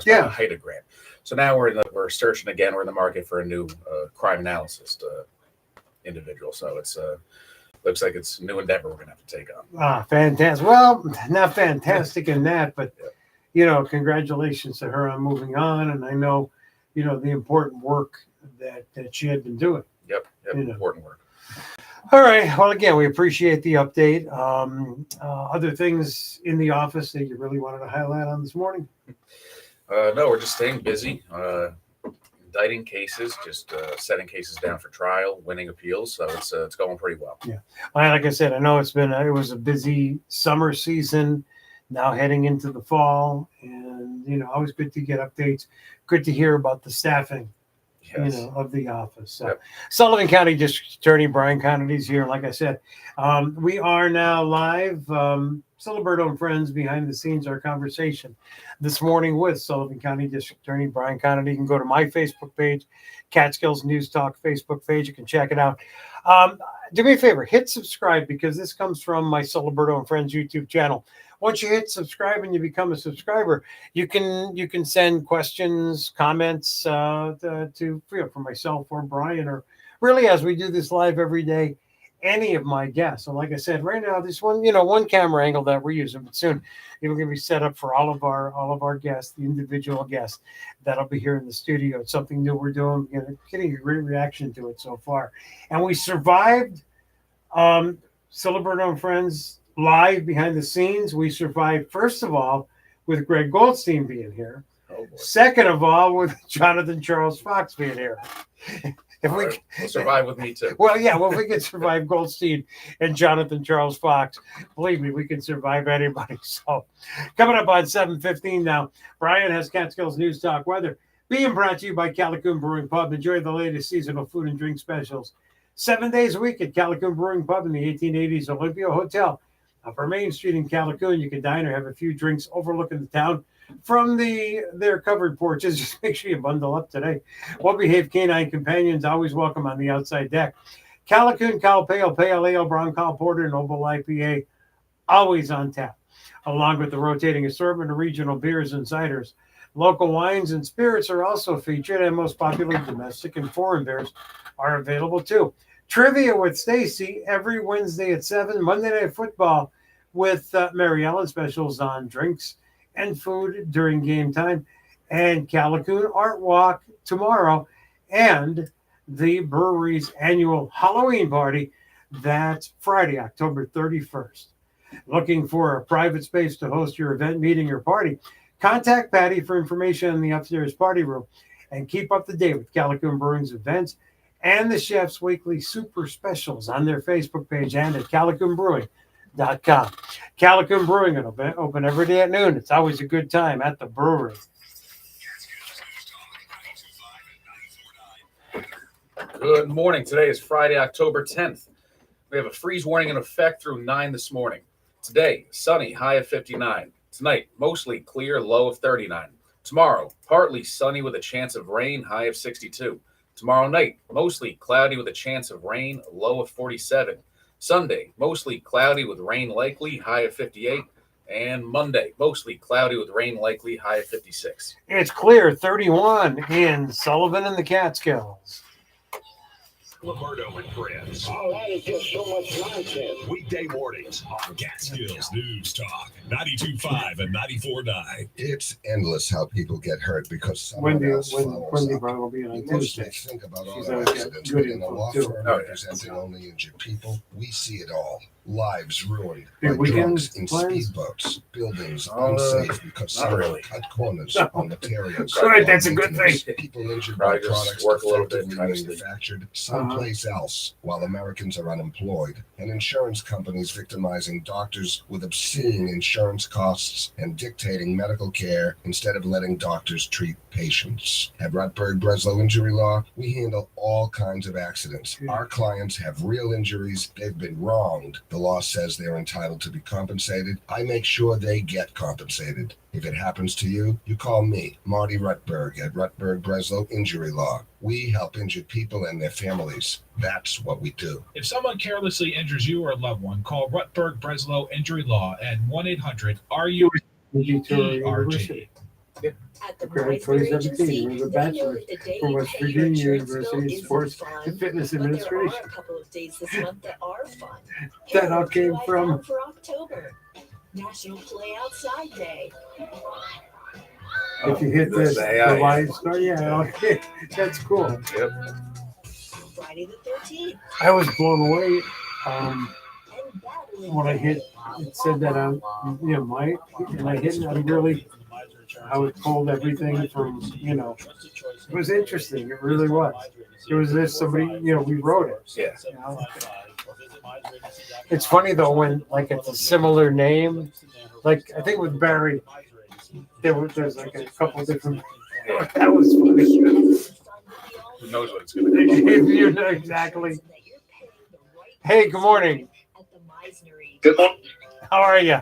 Yeah, HIDA grant. So now we're searching again. We're in the market for a new crime analyst individual. So it's looks like it's a new endeavor we're gonna have to take on. Fantastic. Well, not fantastic in that, but congratulations to her on moving on. And I know, the important work that she had been doing. Yep, important work. All right. Well, again, we appreciate the update. Other things in the office that you really wanted to highlight on this morning? No, we're just staying busy, indicting cases, just setting cases down for trial, winning appeals. So it's going pretty well. Yeah, like I said, I know it was a busy summer season. Now heading into the fall, and always good to get updates. Good to hear about the staffing. Yes. Of the office. So, yep. Sullivan County District Attorney Brian Connody's here. Like I said, we are now live. Ciliberto and friends behind the scenes, our conversation this morning with Sullivan County District Attorney Brian Connody. You can go to my Facebook page, Catskills News Talk Facebook page. You can check it out. Do me a favor, hit subscribe, because this comes from my Ciliberto and Friends YouTube channel. Once you hit subscribe and you become a subscriber, you can send questions, comments to for myself or Brian, or really, as we do this live every day, any of my guests. So like I said, right now, this one camera angle that we're using, but soon it'll be set up for all of our guests, the individual guests that'll be here in the studio. It's something new we're doing, getting a great reaction to it so far. And we survived Ciliberto and Friends live behind the scenes. We survived, first of all, with Greg Goldstein being here. Second of all, with Jonathan Charles Fox being here. We'll survive with me too. Well, if we can survive Goldstein and Jonathan Charles Fox, believe me, we can survive anybody. So, coming up on 7:15 now, Brian has Catskills News Talk Weather, being brought to you by Calicoon Brewing Pub. Enjoy the latest seasonal food and drink specials 7 days a week at Calicoon Brewing Pub in the 1880s Olympia Hotel, Upper Main Street in Calicoon. You can dine or have a few drinks overlooking the town from their covered porches. Just make sure you bundle up today. Well-behaved canine companions always welcome on the outside deck. Calicoon Cow Pale Ale, Brown Cow Porter, Noble IPA, always on tap, along with the rotating assortment of regional beers and ciders. Local wines and spirits are also featured, and most popular domestic and foreign beers are available too. Trivia with Stacy every Wednesday at 7. Monday Night Football with Mary Ellen, specials on drinks and food during game time, and Calicoon Art Walk tomorrow, and the brewery's annual Halloween party. That's Friday, October 31st. Looking for a private space to host your event, meeting, or party? Contact Patty for information on the upstairs party room, and keep up to date with Calicoon Brewing's events and the chef's weekly super specials on their Facebook page and at calicoonbrewing.com. Calicoon Brewing will open every day at noon. It's always a good time at the brewery. Good morning. Today is Friday, October 10th. We have a freeze warning in effect through 9 this morning. Today, sunny, high of 59. Tonight, mostly clear, low of 39. Tomorrow, partly sunny with a chance of rain, high of 62. Tomorrow night, mostly cloudy with a chance of rain, low of 47. Sunday, mostly cloudy with rain likely, high of 58. And Monday, mostly cloudy with rain likely, high of 56. It's clear, 31 in Sullivan and the Catskills. Ciliberto and Friends. Oh, that is just so much nonsense. Weekday mornings on Catskills News Talk 92.5 and 94.9. It's endless how people get hurt because someone else follows up. Will be on You mostly think about auto accidents, but in a law firm representing only injured people, we see it all. Lives ruined by drunks in speedboats, buildings unsafe because someone cut corners on materials. All right, that's a good thing. People injured by products defectively manufactured someplace else while Americans are unemployed, and insurance companies victimizing doctors with obscene insurance costs and dictating medical care instead of letting doctors treat patients. At Rutberg Breslow Injury Law, we handle all kinds of accidents. Our clients have real injuries. They've been wronged. The law says they're entitled to be compensated. I make sure they get compensated. If it happens to you, you call me, Marty Rutberg, at Rutberg Breslow Injury Law. We help injured people and their families. That's what we do. If someone carelessly injures you or a loved one, call Rutberg Breslow Injury Law at 1-800-RU-ERG. Grade 2017 with a bachelor's from West Virginia University in Sports and Fitness Administration. That all came from National Play Outside Day. If you hit the live star, yeah, okay, that's cool. Yep. Friday the 13th. I was blown away when I hit. It said that I hit, and I was told everything from, it was interesting. It really was. It was as somebody, we wrote it. Yeah. It's funny though when like it's a similar name, like I think with Barry, there's like a couple different. That was funny. Who knows what it's going to be? You know exactly. Hey, good morning. Good morning. How are you?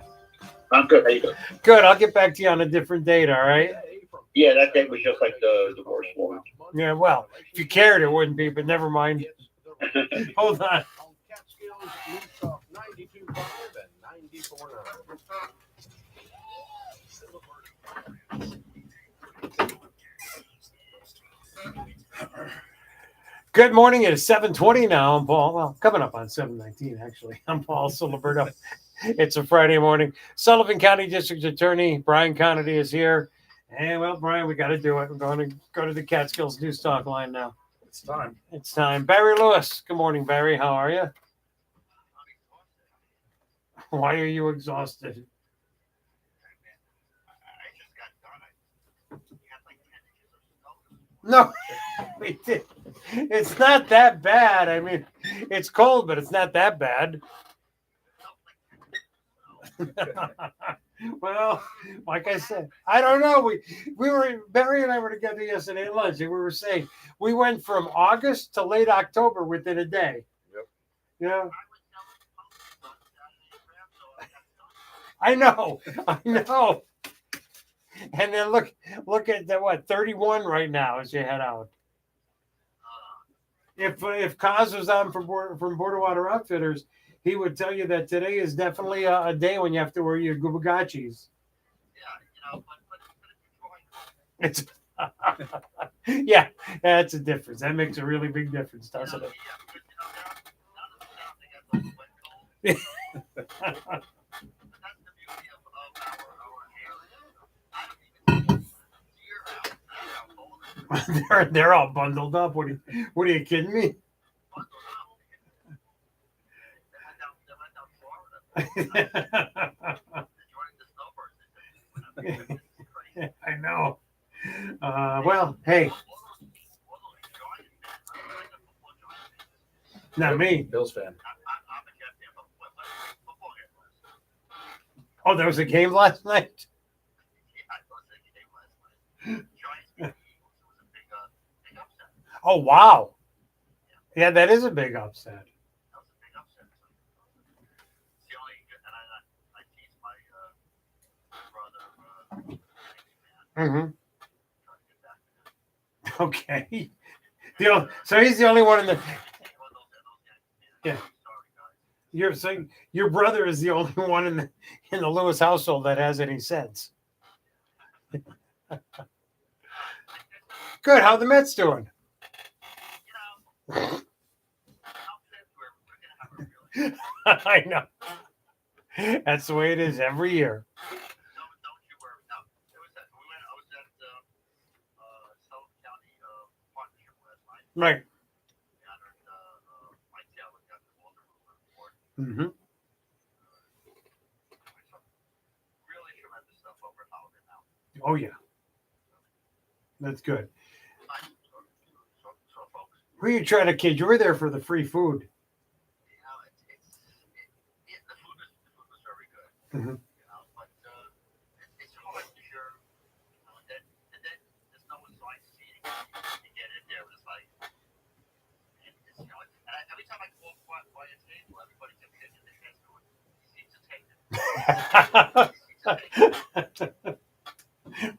I'm good. How you doing? Good. I'll get back to you on a different date. All right. Yeah, that day was just like the worst one. Yeah. Well, if you cared, it wouldn't be. But never mind. Hold on. Good morning. It is 7:20 now. I'm Paul. Well, coming up on 7:19 actually. I'm Paul Ciliberto. It's a Friday morning. Sullivan County District Attorney Brian Conity is here. And well, Brian, we got to do it. We're going to go to the Catskills News Talk line now. It's time. It's time. Barry Lewis. Good morning, Barry. How are you? Why are you exhausted? No, we did. It's not that bad. I mean, it's cold, but it's not that bad. Well, like I said, I don't know. We were Barry and I were together yesterday at lunch, and we were saying we went from August to late October within a day. Yep. You know. I know. And then look at the 31 right now as you head out. If Kaz was on from Border Water Outfitters, he would tell you that today is definitely a day when you have to wear your gubagachis. It's yeah, that's a difference. That makes a really big difference, doesn't it? They're all bundled up. What are you kidding me? I know. Well, hey, not me. Bills fan. Oh, there was a game last night. Oh, wow. Yeah, that is a big upset. Mm-hmm. Okay. So he's the only one in the. Yeah. You're saying your brother is the only one in the Lewis household that has any sense. Good. How the Mets doing? I know. That's the way it is every year. Right. Mm-hmm. Oh yeah. That's good. Who are you trying to kid? You were there for the free food. Mm-hmm.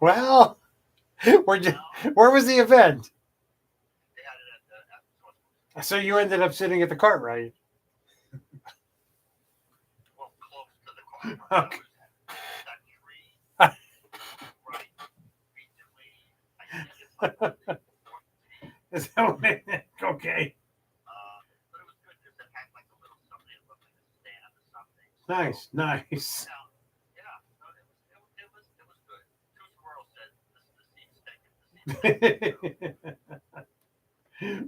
Well, where was the event? So you ended up sitting at the cart, right? Okay. Is that what okay. Nice.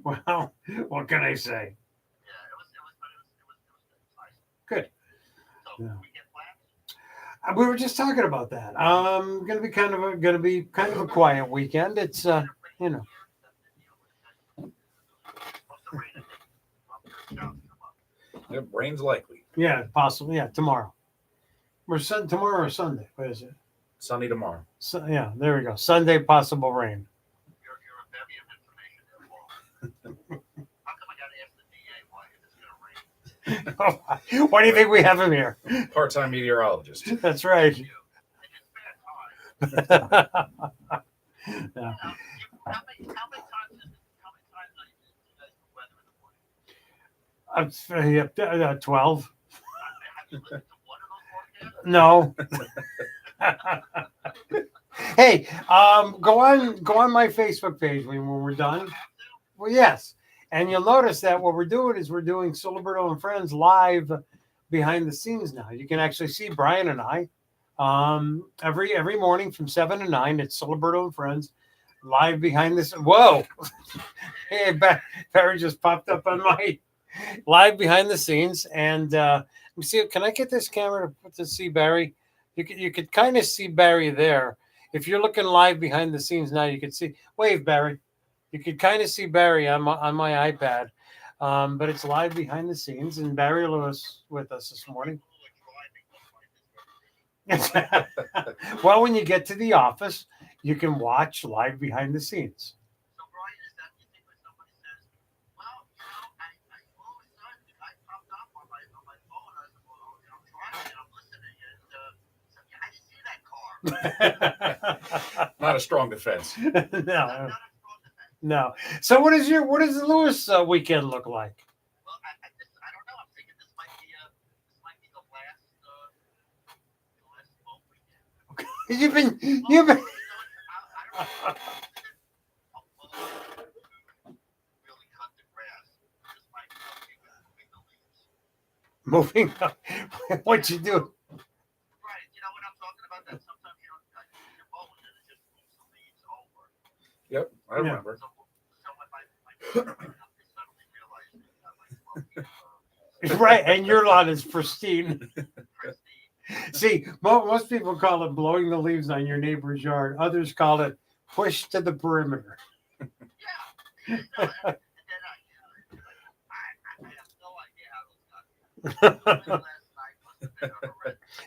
Well, what can I say? Good. Yeah. We were just talking about that. Going to be kind of a quiet weekend. It's Yep, rain's likely. Yeah, possibly. Yeah, tomorrow. Tomorrow or Sunday. What is it? Sunny tomorrow. So, yeah, there we go. Sunday, possible rain. Why do you think we have him here? Part-time meteorologist. That's right. Yeah. 12. No. Hey, go on my Facebook page when we're done. Well, yes, and you'll notice that what we're doing is we're doing Ciliberto and Friends live behind the scenes now. You can actually see Brian and I every morning from 7 to 9. It's Ciliberto and Friends live behind this. Whoa, hey, Barry just popped up on my live behind the scenes, and let me see. Can I get this camera to see Barry? You could kind of see Barry there. If you're looking live behind the scenes now, you could see. Wave, Barry. You could kind of see Barry on my iPad, but it's live behind the scenes, and Barry Lewis with us this morning. Well, when you get to the office, you can watch live behind the scenes. Not a strong defense. No. So what does the Lewis weekend look like? Well, I don't know. I'm thinking this might be the last full weekend. You've been really cut the grass. This might be moving. What you do? Right. You know what I'm talking about? That sometimes you don't your mow and then it just moves the leaves over. Yep, I remember. So when my suddenly realized Right, and your lawn is pristine. See, most people call it blowing the leaves on your neighbor's yard. Others call it push to the perimeter. I have no idea how those got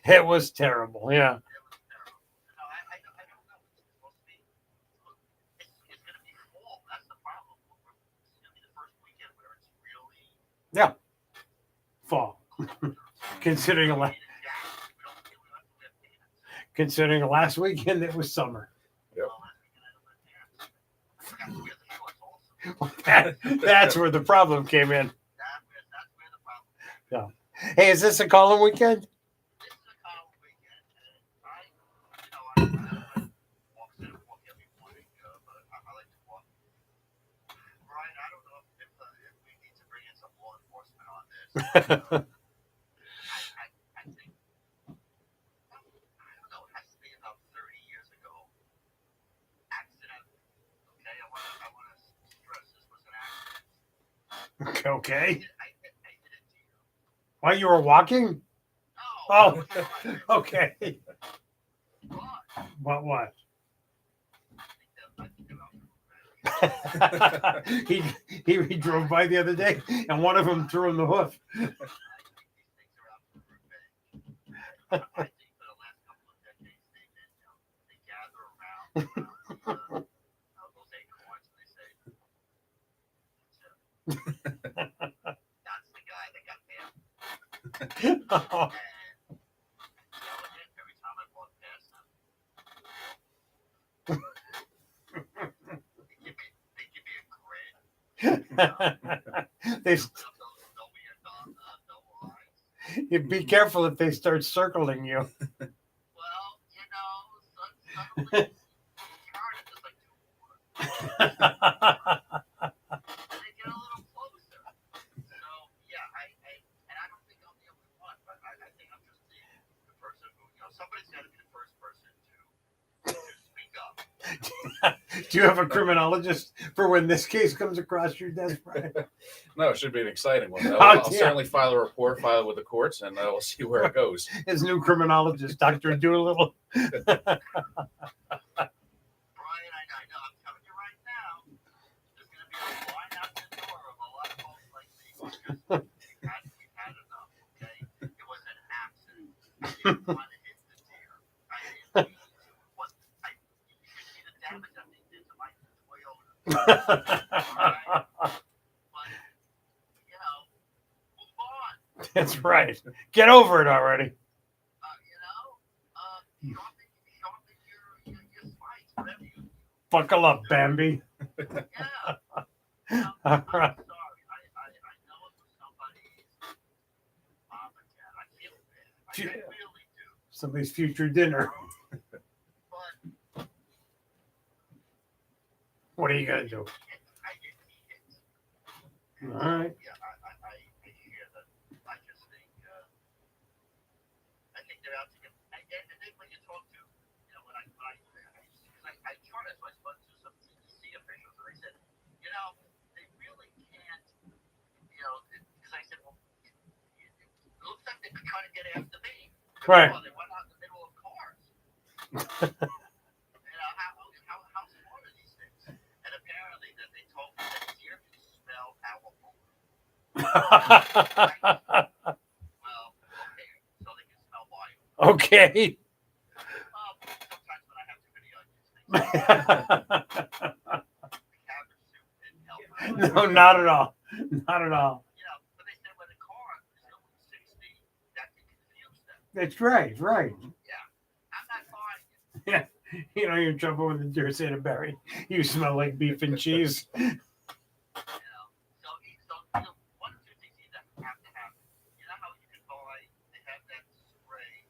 here. It was terrible, yeah. Yeah, fall. Considering last weekend it was summer. Yep. That's where the problem came in. Yeah. Hey, is this a calling weekend? I think, I don't know, it has to be about 30 years ago. Accident. Okay, I want to stress this was an accident. Okay. I hit it to you. While you were walking? No. Oh, okay. What? he drove by the other day, and one of them threw him the hoof. That's the guy that got him. Oh. Every time I walk past him, they give me a grin. You be careful if they start circling you. Well, you know, suddenly, just like And they get a little closer. So yeah, and I don't think I'm the only one, but I think I'm just the person who, somebody's got to be the first person to speak up. Do you have a criminologist for when this case comes across your desk, Brian? No, it should be an exciting one. Though. Oh, I'll yeah. certainly file a report, file it with the courts, and we'll see where it goes. His new criminologist, Dr. Doolittle. Brian, I know. I'm telling you right now, there's going to be a line out the door of a lot of folks like me. We've had enough, okay? It was an accident. I didn't want to hit the deer. You should see the damage that they did to my Toyota. Alright? But, move on. That's right. Get over it already. Sharpen your spikes, whatever you Buckle up, Bambi. Yeah. All right. I'm sorry. I know it was somebody's mom and dad. I feel bad. I really do. Somebody's future dinner. But What are you going to do? I didn't need it. All right. Yeah, I hear that. I just think they're out to get. And then when you talk to, when I try to, so I spoke to some CDC officials, and they said, they really can't, because I said, well, it looks like they're trying to get after me. Right. They went out in the middle of cars. How smart are these things? And apparently that they told me that deer can smell our odor. Well, okay, so they can smell my odor. Okay. Sometimes when I have too many onions, cabbage soup didn't help. No, not at all. Not at all. But they said when the car is over 60, that can confuse them. That's right. Right. I'm not buying it. Yeah. You're in trouble with the deer saying, Barry, you smell like beef and cheese. So one or two things that have to happen. You know how you can buy, they have that spray.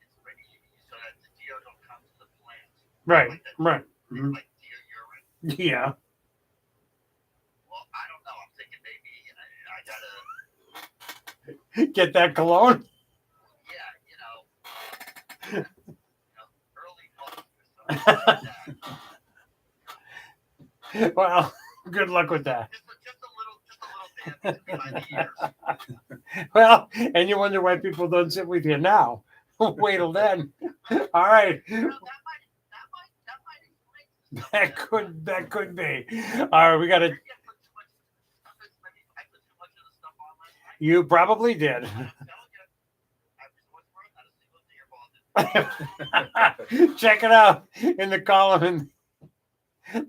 It's ready so that the deer don't come to the plant. Right. Like that, Right. It's Mhm. like deer urine. Yeah. Well, I don't know. I'm thinking maybe I gotta, Get that cologne. early month or something like that. Well, good luck with that. Just a little behind the ears. Well, and you wonder why people don't sit with you now. Wait till then. All right. That might explain. That could be. All right, we got to. I put too much of the stuff on last night. You probably did. I'm telling you, I was worth not a single deer ball. Check it out in the column in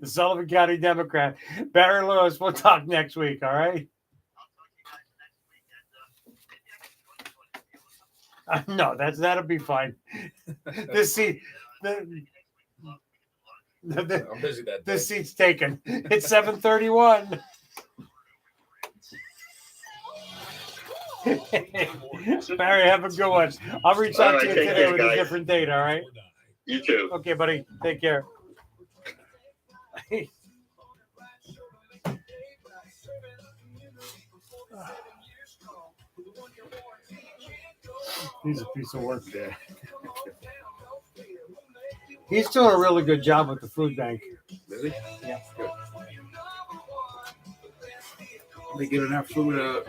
the Sullivan County Democrat. Barry Lewis, we'll talk next week, all right? I'll talk to you guys next week, and maybe I can join you on the field. No, that'll be fine. This seat, I'm busy that day. this seat's taken. It's 7:31. Barry, have a good one. I'll reach out All to you right, take today care, with a guys. different date, all right? You too. Okay, buddy. Take care. He's a piece of work. Yeah. He's doing a really good job with the food bank. Really? Yeah. Good. Are they giving out food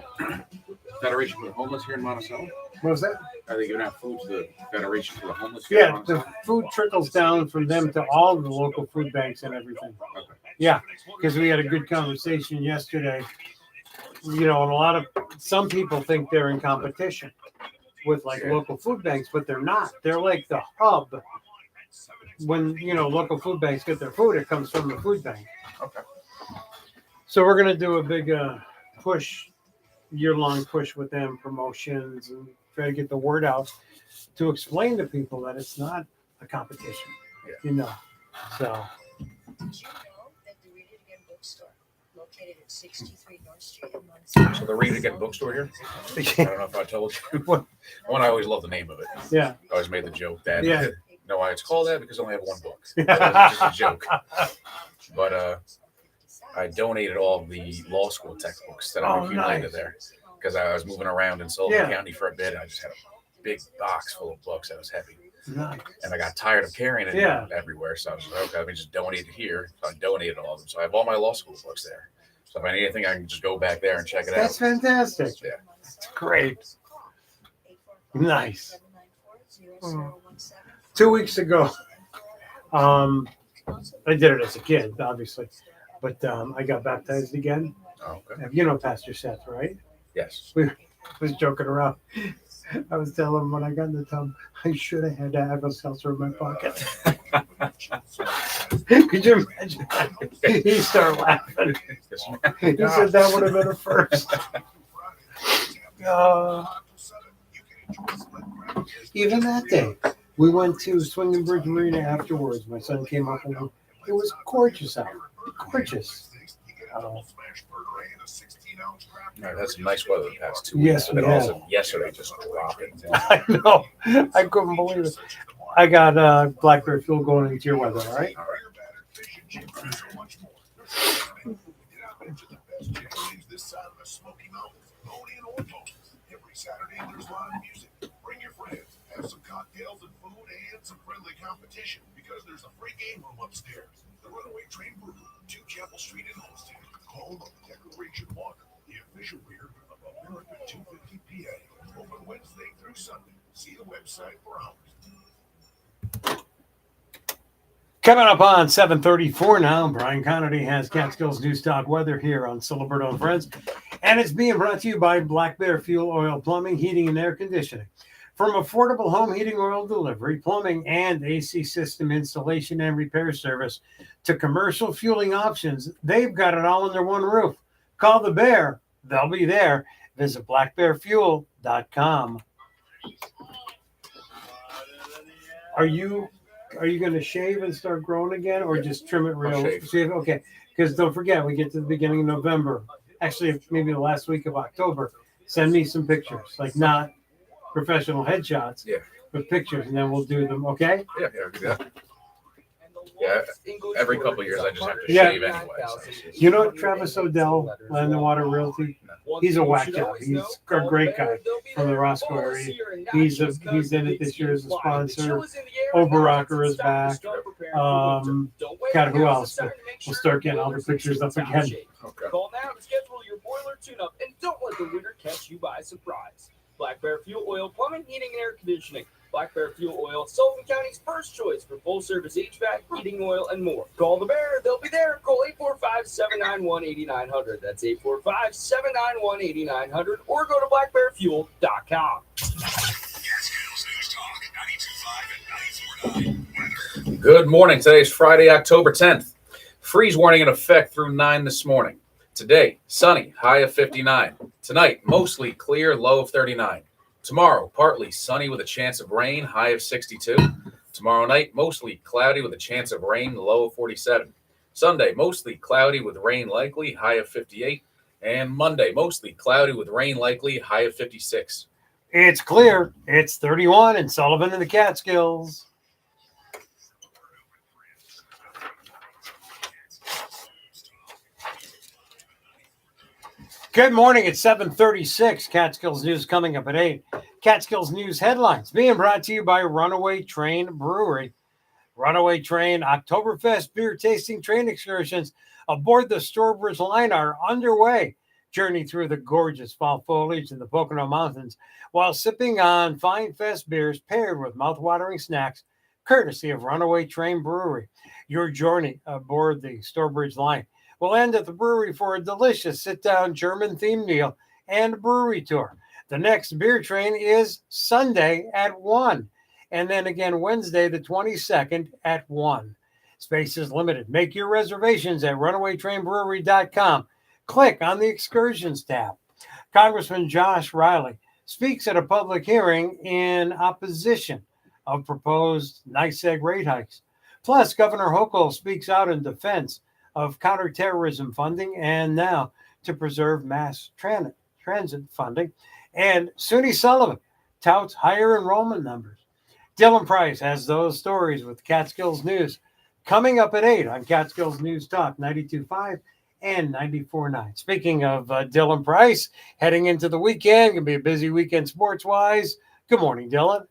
Federation for the Homeless here in Monticello? What was that? Are they giving out food to the Federation for the Homeless here in Yeah, Monticello? the food trickles down from them to all the local food banks and everything. Okay. Yeah, because we had a good conversation yesterday. And some people think they're in competition with like local food banks, but they're not. They're like the hub. When, local food banks get their food, it comes from the food bank. Okay. So we're going to do a big push, year-long push with them, promotions, and try to get the word out to explain to people that it's not a competition, So, Did you know that the Read It Again bookstore, located at 63 North Street in Monticello? So the Read It Again bookstore here? I don't know if I told you. What? One, I always love the name of it. yeah. I always made the joke that. Yeah. You know why it's called that? Because I only have one book. So it's just a joke. but I donated all the law school textbooks that I accumulated nice. there because I was moving around in Sullivan Yeah. County for a bit. I just had a big box full of books that was heavy. Nice. And I got tired of carrying it Yeah. everywhere. So I was like, okay, let me just donate it here. So I donated all of them. So I have all my law school books there. So if I need anything, I can just go back there and check it That's out. fantastic. Yeah. That's great. Nice. 2 weeks ago, I did it as a kid, obviously, but I got baptized again. Oh, okay. You know Pastor Seth, right? Yes. We was joking around. I was telling him when I got in the tub, I should have had to have a seltzer in my pocket. Could you imagine that? He started laughing. He said that would have been a first. Even that day, we went to Swinging Bridge Marina afterwards. My son came up and it was gorgeous out. Gorgeous. I've had some nice weather the past 2 weeks. Yes, we but have. also yesterday just dropping. I know. I couldn't believe it. I got Blackberry Fuel going into your weather, all right? Every Saturday there's live music. Bring your friends, have some cocktails and food and some friendly competition because there's a free game room upstairs. The Runaway Train Brewery, 2 Chapel Street in Homestead, home of the Declaration Water, the official beer of America 250 PA. Open Wednesday through Sunday. See the website for hours. Coming up on 7:34 now, Brian Connerty has Catskills News Talk weather here on Ciliberto and Friends. And it's being brought to you by Black Bear Fuel Oil Plumbing, Heating, and Air Conditioning. From affordable home heating oil delivery, plumbing, and AC system installation and repair service to commercial fueling options, they've got it all under one roof. Call the Bear. They'll be there. Visit blackbearfuel.com. Are you going to shave and start growing again, or just trim it real? Shave. Okay, because don't forget, we get to the beginning of November. Actually, maybe the last week of October. Send me some pictures, like not professional headshots, but pictures, and then we'll do them. Okay? Yeah. Every couple of years, I just have to shave anyway. So. You know Travis Odell, Land and Water Realty? He's a whack job. He's a great guy from the Roscoe area. He's in it this year as a sponsor. Oberocker is back. God, who else? But we'll start getting all the pictures up again. Okay. Call now to schedule your boiler tune-up and don't let the winter catch you by surprise. Black Bear Fuel Oil Plumbing, Heating, and Air Conditioning. Black Bear Fuel Oil, Sullivan County's first choice for full-service HVAC, heating oil, and more. Call the Bear. They'll be there. Call 845-791-8900. That's 845-791-8900. Or go to blackbearfuel.com. Catskills News Talk 92.5 and 94.9 weather. Good morning. Today is Friday, October 10th. Freeze warning in effect through 9 this morning. Today, sunny, high of 59. Tonight, mostly clear, low of 39. Tomorrow, partly sunny with a chance of rain, high of 62. Tomorrow night, mostly cloudy with a chance of rain, low of 47. Sunday, mostly cloudy with rain likely, high of 58. And Monday, mostly cloudy with rain likely, high of 56. It's clear. It's 31 in Sullivan and the Catskills. Good morning. It's 7:36. Catskills News coming up at 8. Catskills News headlines being brought to you by Runaway Train Brewery. Runaway Train Oktoberfest beer tasting train excursions aboard the Stourbridge line are underway. Journey through the gorgeous fall foliage in the Pocono Mountains while sipping on fine fest beers paired with mouth-watering snacks, courtesy of Runaway Train Brewery. Your journey aboard the Stourbridge line will end at the brewery for a delicious sit-down German-themed meal and brewery tour. The next beer train is Sunday at 1, and then again Wednesday the 22nd at 1. Space is limited. Make your reservations at runawaytrainbrewery.com. Click on the Excursions tab. Congressman Josh Riley speaks at a public hearing in opposition of proposed NYSEG rate hikes. Plus, Governor Hochul speaks out in defense of counterterrorism funding and now to preserve mass transit funding. And SUNY Sullivan touts higher enrollment numbers. Dylan Price has those stories with Catskills News coming up at 8 on Catskills News Talk 92.5 and 94.9. Speaking of Dylan Price, heading into the weekend, going to be a busy weekend sports-wise. Good morning, Dylan.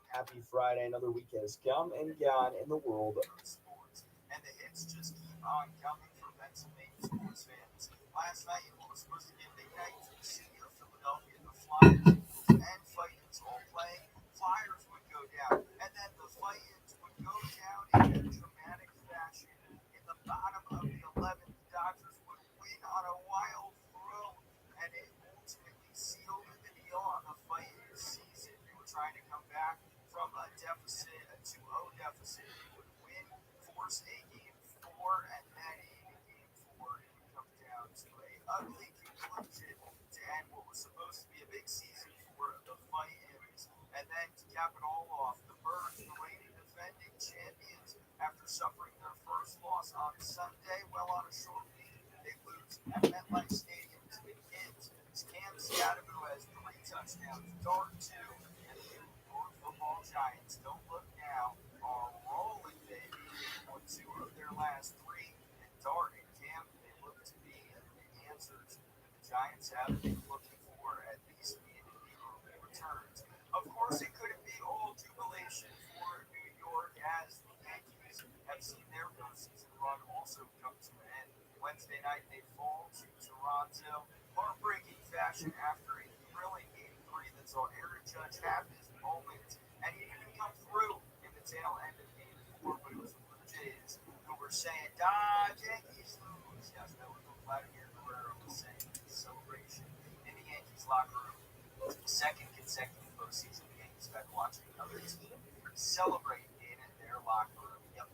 Happy Friday. Another week has come and gone in the world of sports. And the hits just keep on coming for Pennsylvania sports fans. Last night, it was supposed to be a big night for the city of Philadelphia. The Flyers and Fighters all playing. Flyers would go down, and then the Fighters would go down in a dramatic fashion. In the bottom of the 11th, the Dodgers would win on a wild throw, and it ultimately sealed the deal on the Fighters season. They were trying to come back from a deficit, a 2-0 deficit. They would win, force a game 4, and then in game 4, it would come down to a ugly conclusion to end what was supposed to be a big season for the Fighters. And then to cap it all off, the Birds, the reigning defending champions, after suffering their first loss on Sunday, well, on a short week, they lose at MetLife Stadium to the Kings. Cam Scadaboo has 3 touchdowns, Dart 2, and the New York Football Giants, don't look now, are rolling, baby. Won 2 of their last 3, and Dart and Cam, they look to be the answers that the Giants have been looking for, at least in the early returns. Of course, it couldn't be all jubilation for New York, as the Yankees have seen their postseason run also come to an end. Wednesday night, they fall to Toronto. Heartbreaking fashion after a thrilling Game 3 that saw Aaron Judge have his moment, and he didn't come through in the tail end of Game 4, but it was the Blue Jays who were saying, Dodge, Yankees lose. Yes, that was what Vladimir Guerrero was saying in the celebration in the Yankees locker room. Second consecutive postseason, the Yankees back watching another team celebrate in their locker room. Yep,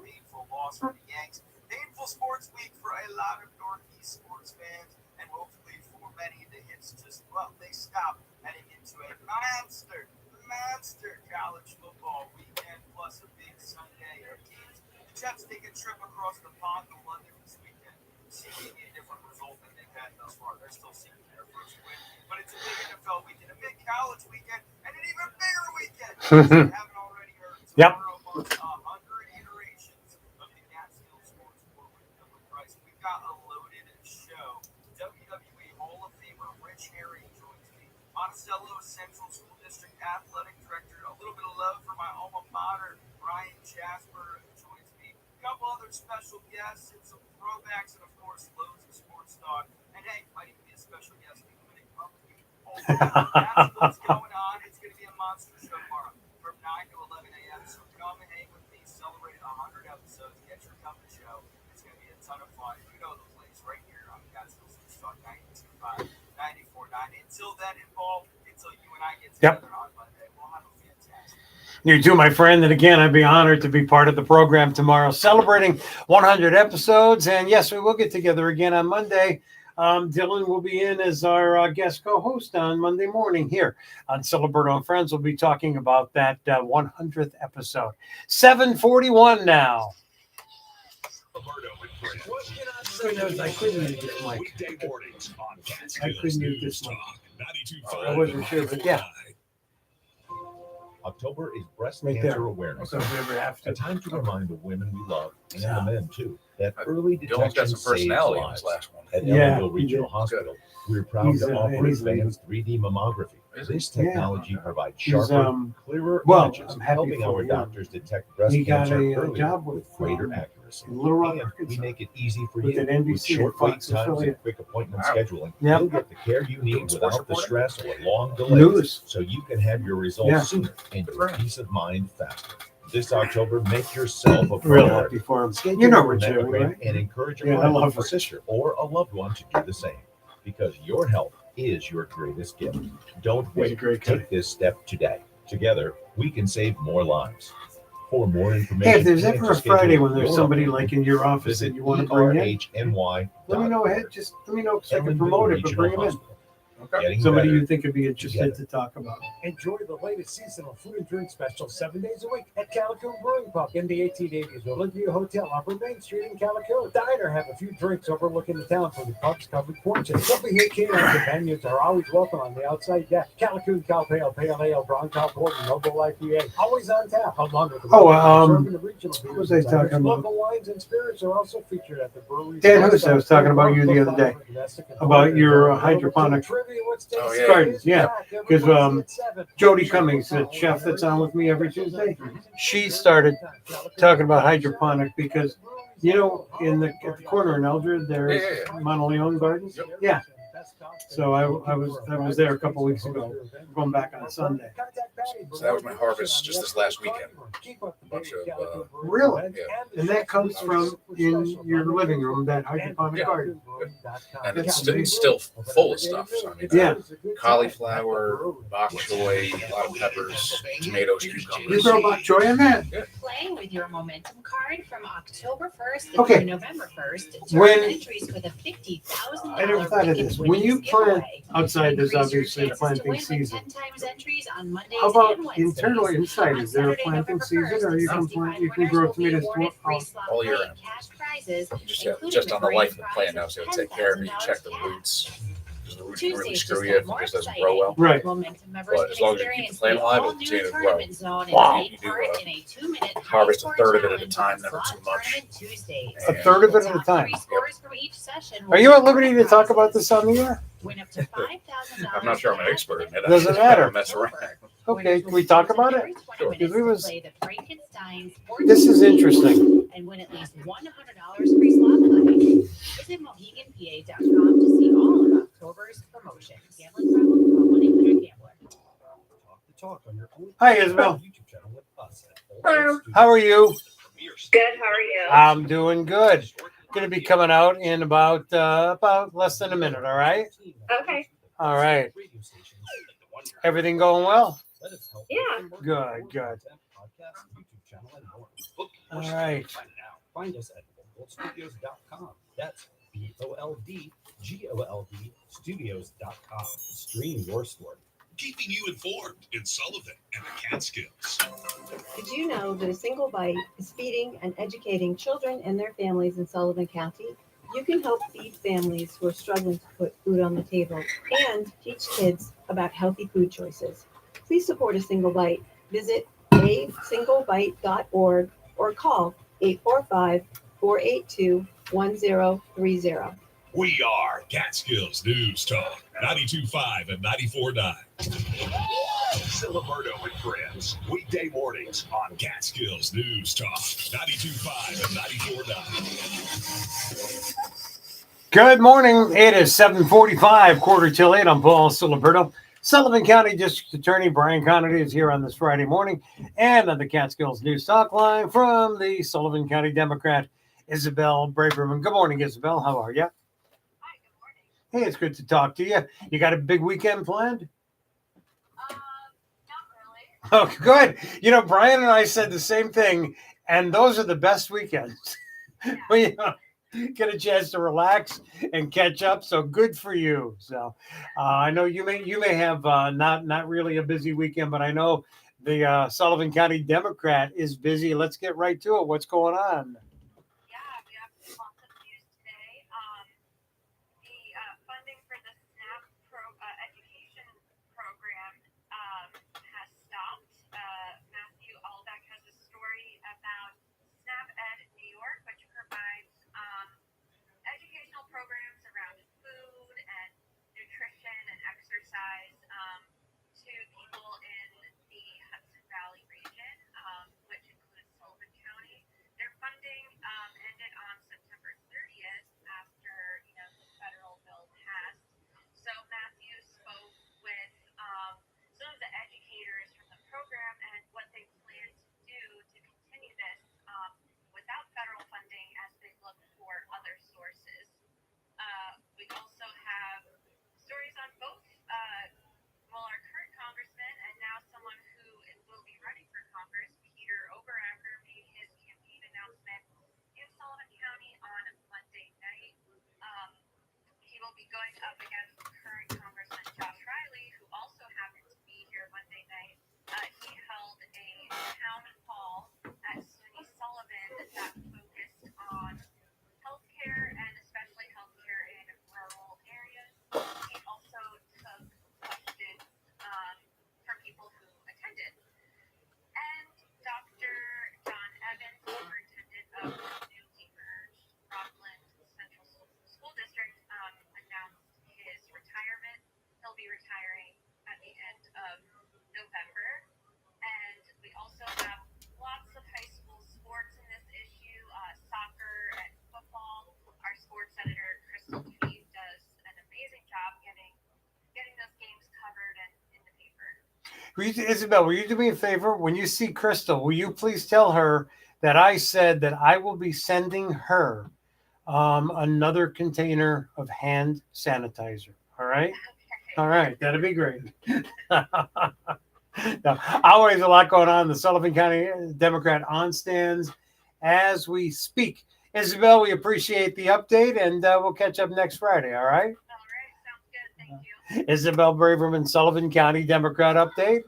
painful loss for the Yanks. Painful sports week for a lot of Northeast sports fans, and hopefully for many, the hits just, well, they stop heading into a monster college football weekend, plus a big Sunday of games. The Jets take a trip across the pond to London this weekend, seeking a different result than they've had thus far. They're still seeking their first win, but it's a big NFL weekend, a big college weekend, and an even bigger weekend. If you haven't already heard, tomorrow marks 100 iterations of the Catskills Sports Report with Dylan Price. We've got a loaded show. WWE Hall of Famer Rich Herring joins me. Monticello Central School District Athletic Director. A little bit of love for my alma mater, Brian Jasper, joins me. A couple other special guests and some throwbacks, and of course, loads of sports talk. And hey, might even be a special guest including Pumpkin. That's what's going on. It's going to be a monster show tomorrow from 9 to 11 a.m. So come and hang with me. Celebrate 100 episodes. Get your cup of show. It's going to be a ton of fun. You know the place right here on Catskills News Talk 92.5, 94.9. Until then, until you and I get together on Monday, we'll have a fantastic. You too, my friend. And again, I'd be honored to be part of the program tomorrow, celebrating 100 episodes. And yes, we will get together again on Monday. Dylan will be in as our guest co-host on Monday morning here on Ciliberto and Friends. We'll be talking about that 100th episode. 7:41 now. I couldn't use this mic. I couldn't use this mic. I wasn't sure, but yeah. October is Breast Right Cancer there. Awareness So if we ever have to. A time to remind the women we love, and Yeah. the men too, that early Dylan's detection got some saves personality in lives. this last one. At Yeah, Ellenville he Regional did. Hospital, we're proud He's, to offer and he's advanced 3D mammography. Is This technology provides He's, sharper, clearer well, images, I'm happy helping for our him. doctors detect breast He got cancer a earlier job with with greater accuracy. Little Rock, And we Arkansas, make it easy for with you an with NBC short and wait Fox times affiliate. and quick appointment Wow. scheduling. Yep. You'll get the care you need Sports without the reporter? stress or long delays, News. so you can have your results Yeah. sooner and Good your for him. peace of mind faster. This October, make yourself a Real priority. happy for him. Schedule You know your Rich Herring, mammogram right? and encourage your Yeah, I friend, love a Rich. sister, or a loved one to do the same. Because your health is your greatest gift. Don't He's a wait. great guy. Take this step today. Together, we can save more lives. For more information, Hey, if there's and ever to a Friday schedule when there's your somebody appointment, like in your office visit that you want to bring in, erhny.org. let me know ahead. Just let me know so I can promote it, but bring him in. Okay. Getting Somebody better you think would be interested together. to talk about. Enjoy the latest seasonal food and drink special 7 days a week at Calico Brewing Pub in the 1880s Olympia Hotel, Upper Main Street in Calico. Dine or have a few drinks overlooking the town from the pub's covered porches. Don't be here, canines and companions are always welcome on the outside deck. Calico Cal Pale, Pale Ale, Broncal Port, and Noble IPA. Always on tap, along with the serving of regional what was I beers and talking ciders. about? Local wines and spirits are also featured at the brewery. Dan Huss, I was talking about you the other day, about your hydroponic gardens. Yeah, because Jody Cummings, the chef that's on with me every Tuesday, she started talking about hydroponic because, you know, at the corner in Eldred, there's Monteleone Gardens. Yeah. So I was there a couple weeks ago, going back on Sunday. So that was my harvest just this last weekend. A bunch of Really? yeah. And that comes from in your living room, that hydroponic garden. And it's still full of stuff. So, I mean, Yeah. cauliflower, bok choy, a lot of peppers, tomatoes, You cucumbers. grow bok choy in that? Playing with your momentum card from October 1st Okay. through November 1st. When- entries for the $50,000 I never thought of this. When you plant outside, there's obviously a planting season. 10 times entries on Mondays How about and Wednesdays. internally inside? On Is there a Saturday, planting November season, or you can 1st, plant? You can grow 65 winners tomatoes will be awarded free slot all year play round. cash prizes, Just including on the grand life of the prize plant now, of so it'll take care of it. You $10,000 check the cash. roots. Because the roots can really Tuesdays screw just you got if more it just doesn't exciting. grow well. Right. Momentum members But can as long as you keep experience the plant the alive, it'll all-new continue to grow. tournament zone and Wow. take part in a 2-minute Harvest a high third of score it at a challenge time, on never slot too much. tournament Tuesdays. A third of it at a Top time. 3 scores from each session will Are you be at liberty to talk about prizes. this on the air? Win up to $5,000. I'm not sure I'm an expert in it. Doesn't I just matter. kinda mess around. Okay, can we talk about it? Sure. Because we was- play the Frankenstein sports This is game interesting. and win at least $100 free slot play. Visit MoheganPA.com to see all of October's promotions. Gambling problem? Call 1-800-GAMBLER. Talk the talk on your own Hi, Isabel. YouTube channel with us at Hello. How are you? Good. How are you? I'm doing good. Going to be coming out in about less than a minute. All right. Okay. All right. Everything going well? Yeah. Good. Good. All right. Find us at boldstudios.com. That's BOLDGOLD studios.com. Stream your story. Keeping you informed in Sullivan and the Catskills. Did you know that a single bite is feeding and educating children and their families in Sullivan County? You can help feed families who are struggling to put food on the table and teach kids about healthy food choices. Please support A Single Bite. Visit asinglebite.org or call 845-482-1030. We are Catskills News Talk, 92.5 and 94.9. Ciliberto and Friends, weekday mornings on Catskills News Talk, 92.5 and 94.9. Good morning. It is 7:45, quarter till 8. I'm Paul Ciliberto. Sullivan County District Attorney Brian Connerty is here on this Friday morning, and on the Catskills News Talk line from the Sullivan County Democrat, Isabel Braverman. Good morning, Isabel. How are you? Hey, it's good to talk to you. You got a big weekend planned? Oh, good. You know, Brian and I said the same thing, and those are the best weekends. We get a chance to relax and catch up. So good for you. So I know you may have not really a busy weekend, but I know the Sullivan County Democrat is busy. Let's get right to it. What's going on? Programs around food and nutrition and exercise to people in the Hudson Valley region, which includes Sullivan County. Their funding ended on September 30th after the federal bill passed. So Matthew spoke with some of the educators from the program and what they plan to do to continue this without federal funding as they look for other sources. We also have stories on both, our current congressman and now someone who will be running for Congress, Peter Oberacker, made his campaign announcement in Sullivan County on Monday night. He will be going up against current Congressman Isabel, will you do me a favor? When you see Crystal, will you please tell her that I said that I will be sending her another container of hand sanitizer. All right? All right. That'd be great. Now, always a lot going on in the Sullivan County Democrat on stands as we speak. Isabel, we appreciate the update, and we'll catch up next Friday. All right? Isabel Braverman, Sullivan County Democrat update.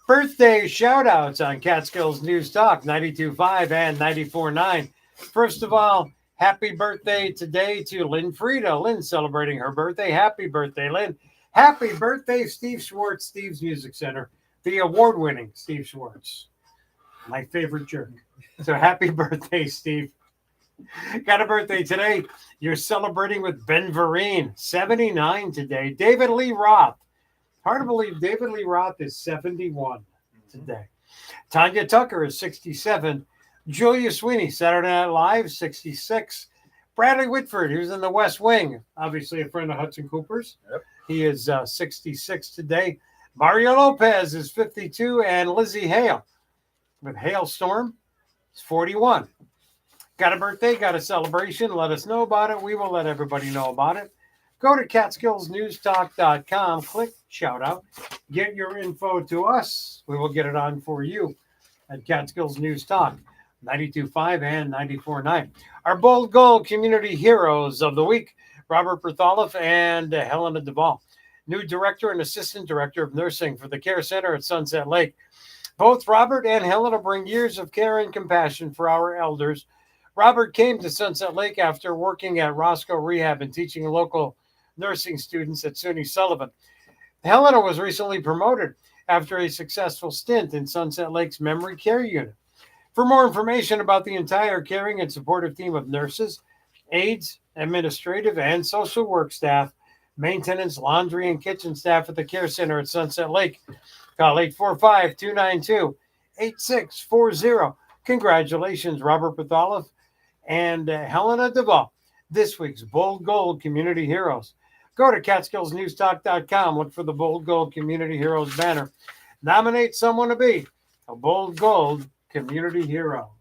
Birthday shout outs on Catskills News Talk 92.5 and 94.9. First of all, happy birthday today to Lynn Frieda. Lynn celebrating her birthday. Happy birthday, Lynn. Happy birthday, Steve Schwartz, Steve's Music Center, the award winning Steve Schwartz. My favorite jerk. So happy birthday, Steve. Got a birthday today. You're celebrating with Ben Vereen, 79 today. David Lee Roth. Hard to believe David Lee Roth is 71 today. Tanya Tucker is 67. Julia Sweeney, Saturday Night Live, 66. Bradley Whitford, who's in the West Wing, obviously a friend of Hudson Cooper's. Yep. He is 66 today. Mario Lopez is 52. And Lizzie Hale with Hailstorm is 41. Got a birthday, got a celebration. Let us know about it. We will let everybody know about it. Go to CatskillsNewsTalk.com, click shout out, get your info to us. We will get it on for you at Catskills News Talk 92.5 and 94.9. Our Bold Gold Community Heroes of the Week, Robert Bertholoff and Helena Duvall, new director and assistant director of nursing for the Care Center at Sunset Lake. Both Robert and Helena bring years of care and compassion for our elders. Robert came to Sunset Lake after working at Roscoe Rehab and teaching local nursing students at SUNY Sullivan. Helena was recently promoted after a successful stint in Sunset Lake's memory care unit. For more information about the entire caring and supportive team of nurses, aides, administrative and social work staff, maintenance, laundry, and kitchen staff at the Care Center at Sunset Lake, call 845-292-8640. Congratulations, Robert Bertholoff and Helena Duvall, this week's Bold Gold Community Heroes. Go to CatskillsNewsTalk.com, look for the Bold Gold Community Heroes banner. Nominate someone to be a Bold Gold Community Hero.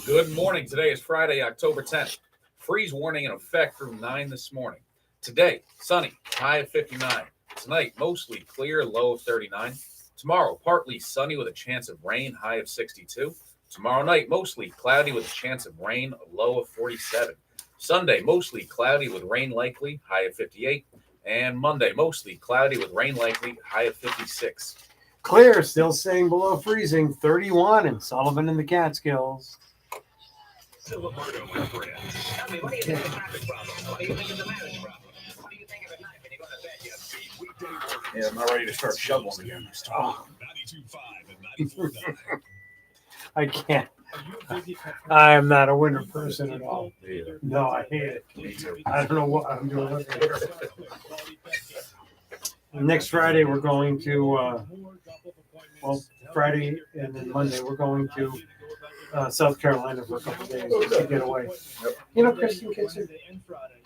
Good morning. Today is Friday, October 10th. Freeze warning in effect through 9 this morning. Today, sunny, high of 59. Tonight, mostly clear, low of 39. Tomorrow, partly sunny with a chance of rain, high of 62. Tomorrow night, mostly cloudy with a chance of rain, a low of 47. Sunday, mostly cloudy with rain likely, high of 58. And Monday, mostly cloudy with rain likely, high of 56. Clear, still staying below freezing, 31 in Sullivan and the Catskills. Ciliberto, my friend. Tell me, what do you think of the traffic problem? What do you think of the marriage problem? What do you think of at night when you go to bed? You beat weekday work. Yeah, I'm not ready to start shoveling again. Oh. 92.5 and 94.9. I can't. I am not a winter person at all. Either. No, I hate it. I don't know what I'm doing. Next Friday, we're going to, Friday and then Monday, we're going to South Carolina for a couple of days to get away. You know Kristen Kitson?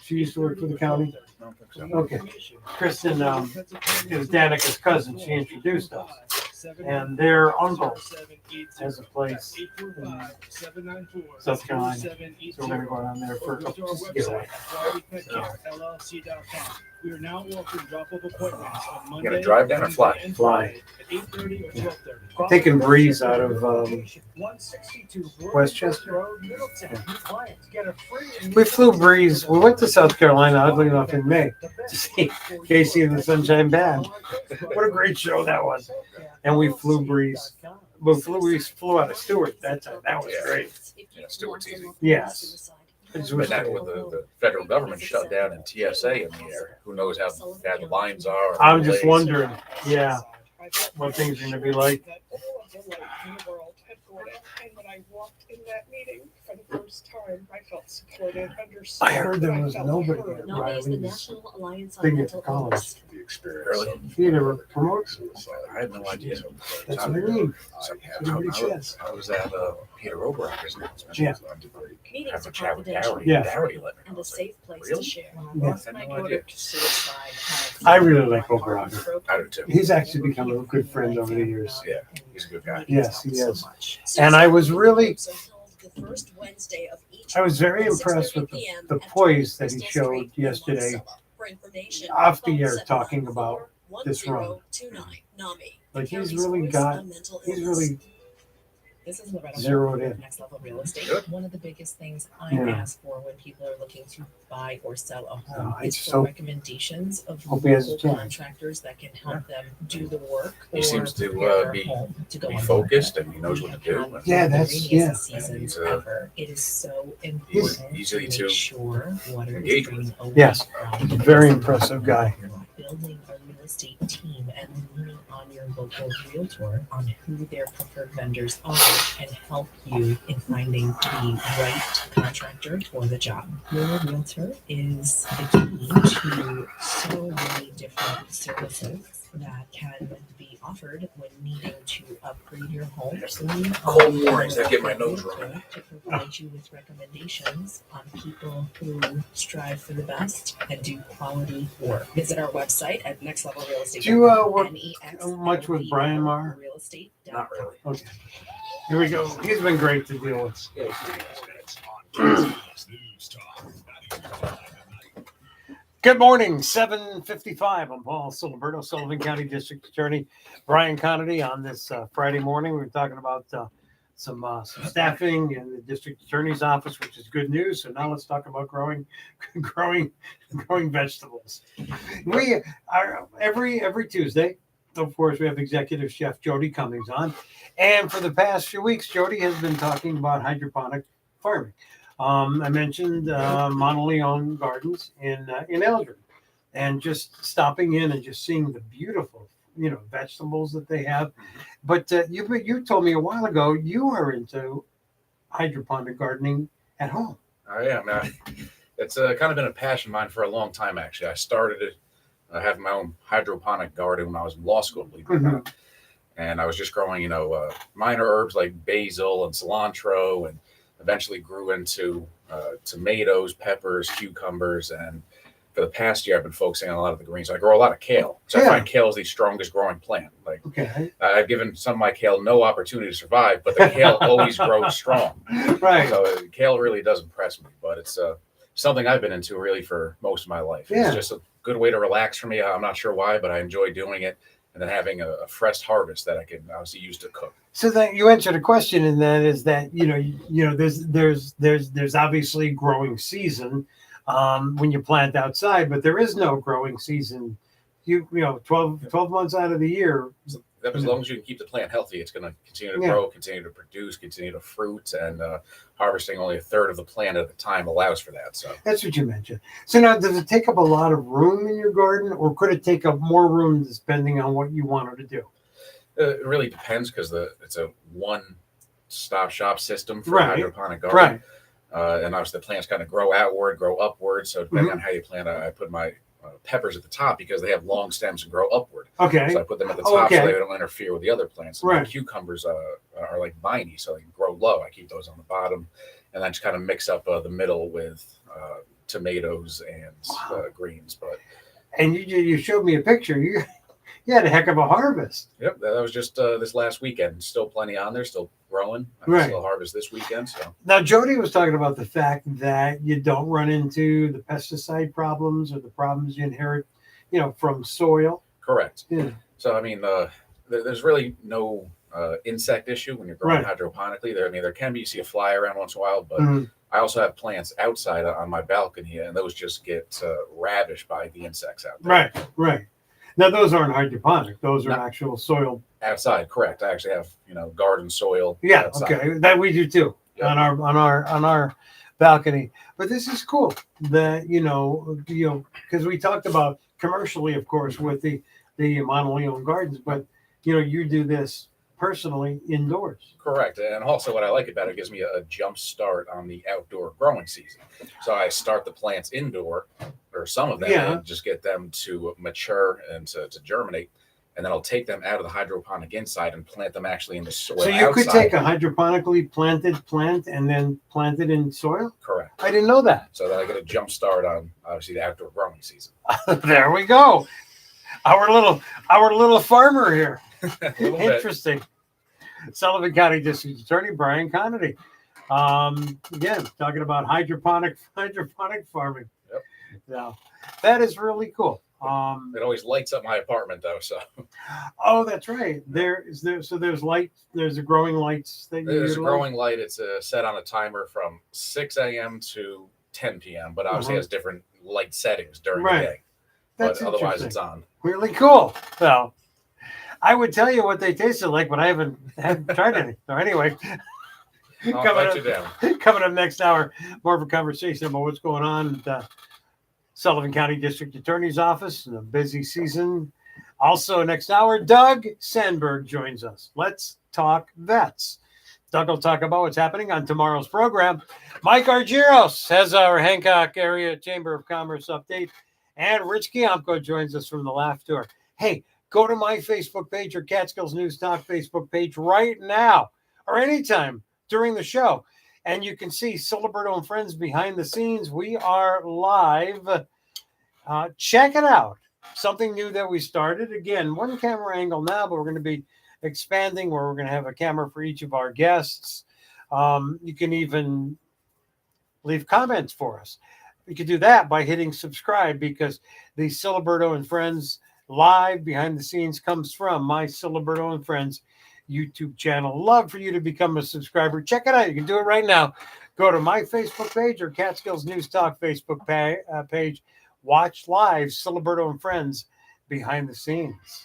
She used to work for the county. Okay. Kristen is Danica's cousin. She introduced us. And their uncle has a place in South Carolina. So we're going to go down there for a couple of days to get away. We are now offering drop-off appointments on Monday. You gonna drive down or fly? Fly. At 8:30 or 12:30. Taking Breeze out of Westchester. We flew Breeze. We went to South Carolina, oddly enough, in May to see Casey and the Sunshine Band. What a great show that was. And we flew Breeze. We flew out of Stewart that time. That was great. Yeah, Stewart's easy. Yes. But now with the federal government shut down and TSA in the air, who knows how bad the lines are. I'm just wondering, what things are going to be like. And when I walked in that meeting for the first time, I felt supported, understood. I heard there was nobody at Nobody is the Riley's National Alliance on thing at Mental the college. Illness. experience. Really? You never promote? I had no idea. That's what I mean. I was at Peter Oberacker's announcement. Yeah. Meetings Have are a chat with confidential. Dowdy. Yeah. Dowdy let me And know. a safe place Really? to share. Yeah. I had My no daughter idea. to suicide. I really like Oberager. I do too. He's actually become a good friend over the years. Yeah, he's a good guy. Yes, he is. And I was really, The first Wednesday of each I was very month at impressed 6:30 with p.m. the at poise that he 12 showed Street in yesterday Monticello. For information, off the call air talking about 714-1029. this run. NAMI, the Like he's county's really voice got, on mental he's illness. really This is Loretta zeroed in. Next Level Real Estate. Good. One of the biggest things I Yeah. ask for when people are looking to buy or sell a home Oh, is it's for so- recommendations of Hope he has a local chance. contractors that can help them do the work. He or seems to prepare their be home to go on focused market. and he knows what to do. And Yeah, that's- the yeah. rainiest seasons He's, ever. It is so he's important easy to to make sure water engage is being with. away Yes, from very the impressive guy. building a real estate team and leaning on your local realtor on who their preferred vendors are and help you in finding the right contractor for the job. Your realtor is the key to so many different services that can be offered when needing to upgrade your home. Lean on Cold mornings that get my your nose realtor running. to provide you with recommendations on people who strive for the best and do quality work. Visit our website at nextlevelrealestate.com. Do you work much with Brian Marr? Not really. Okay. Here we go. He's been great to deal with. Good morning, 7:55. I'm Paul Ciliberto, Sullivan County District Attorney Brian Conity. On this Friday morning, we're talking about some staffing in the district attorney's office, which is good news. So now let's talk about growing vegetables. We are every Tuesday. Of course, we have executive chef Jody Cummings on, and for the past few weeks, Jody has been talking about hydroponic farming. I mentioned Monteleone Gardens in Eldred, and just stopping in and just seeing the beautiful, vegetables that they have. But you told me a while ago you are into hydroponic gardening at home. I am. It's kind of been a passion of mine for a long time, actually. I started it. I have my own hydroponic garden when I was in law school, believe it or not. And I was just growing, minor herbs like basil and cilantro, and eventually grew into tomatoes, peppers, cucumbers, and for the past year, I've been focusing on a lot of the greens. I grow a lot of kale. So I find kale is the strongest growing plant. Like, I've given some of my kale no opportunity to survive, but the kale always grows strong. Right. So kale really does impress me, but it's something I've been into really for most of my life. Yeah. It's just a good way to relax for me. I'm not sure why, but I enjoy doing it. And then having a fresh harvest that I can obviously use to cook. So that you answered a question, and that is that there's obviously growing season when you plant outside, but there is no growing season. 12 months out of the year. As long as you can keep the plant healthy, it's going to continue to grow, continue to produce, continue to fruit, and harvesting only a third of the plant at a time allows for that. So that's what you mentioned. So now, does it take up a lot of room in your garden, or could it take up more room depending on what you want it to do? It really depends because it's a one-stop shop system for hydroponic garden. Right. And obviously the plants kind of grow outward, grow upward. So depending on how you plant, I put my peppers at the top because they have long stems and grow upward. Okay. So I put them at the top so they don't interfere with the other plants. And the cucumbers are like viney, so they can grow low. I keep those on the bottom, and then just kind of mix up the middle with tomatoes and greens. And you showed me a picture. You had a heck of a harvest. Yep, that was just this last weekend. Still plenty on there, still growing. I can still harvest this weekend. So now Jody was talking about the fact that you don't run into the pesticide problems or the problems you inherit, from soil. Correct. Yeah. So I mean, there's really no insect issue when you're growing hydroponically. There can be, you see a fly around once in a while, but I also have plants outside on my balcony, and those just get ravished by the insects out there. Right. Now those aren't hydroponic; those are actual soil. Outside, correct. I actually have garden soil. Yeah, outside. okay, that we do too on our balcony. But this is cool that because we talked about commercially, of course, with the Monteleone Gardens, but you do this personally indoors. Correct. And also what I like about it gives me a jump start on the outdoor growing season. So I start the plants indoor or some of them, Yeah. and just get them to mature and to germinate. And then I'll take them out of the hydroponic inside and plant them actually in the soil. So you could outside. take a hydroponically planted plant and then plant it in soil? Correct. I didn't know that. So that I get a jump start on obviously the outdoor growing season. There we go. Our little farmer here. A little bit. Interesting. Sullivan County District Attorney Brian Conity. Again, talking about hydroponic farming. Yep. Yeah, that is really cool. It always lights up my apartment though. So Oh, that's right. So there's light. There's a growing lights that you there's a utilize? growing light. It's set on a timer from 6 a.m. to 10 p.m. But obviously Uh-huh. has different light settings during Right. the day. That's But otherwise, interesting. it's on. Really cool. So I would tell you what they tasted like, but I haven't tried any. So anyway, I'll let you down. coming up next hour, more of a conversation about what's going on at the Sullivan County District Attorney's Office in a busy season. Also, next hour, Doug Sandberg joins us. Let's talk vets. Doug will talk about what's happening on tomorrow's program. Mike Argyros has our Hancock Area Chamber of Commerce update. And Rich Kiamko joins us from the Laugh Tour. Hey, go to my Facebook page or Catskills News Talk Facebook page right now or anytime during the show. And you can see Ciliberto and Friends behind the scenes. We are live. Check it out. Something new that we started. Again, one camera angle now, but we're going to be expanding where we're going to have a camera for each of our guests. You can even leave comments for us. You can do that by hitting subscribe because the Ciliberto and Friends live behind the scenes comes from my Ciliberto and Friends YouTube channel. Love for you to become a subscriber. Check it out. You can do it right now. Go to my Facebook page or Catskills News Talk Facebook page. Watch live Ciliberto and Friends behind the scenes.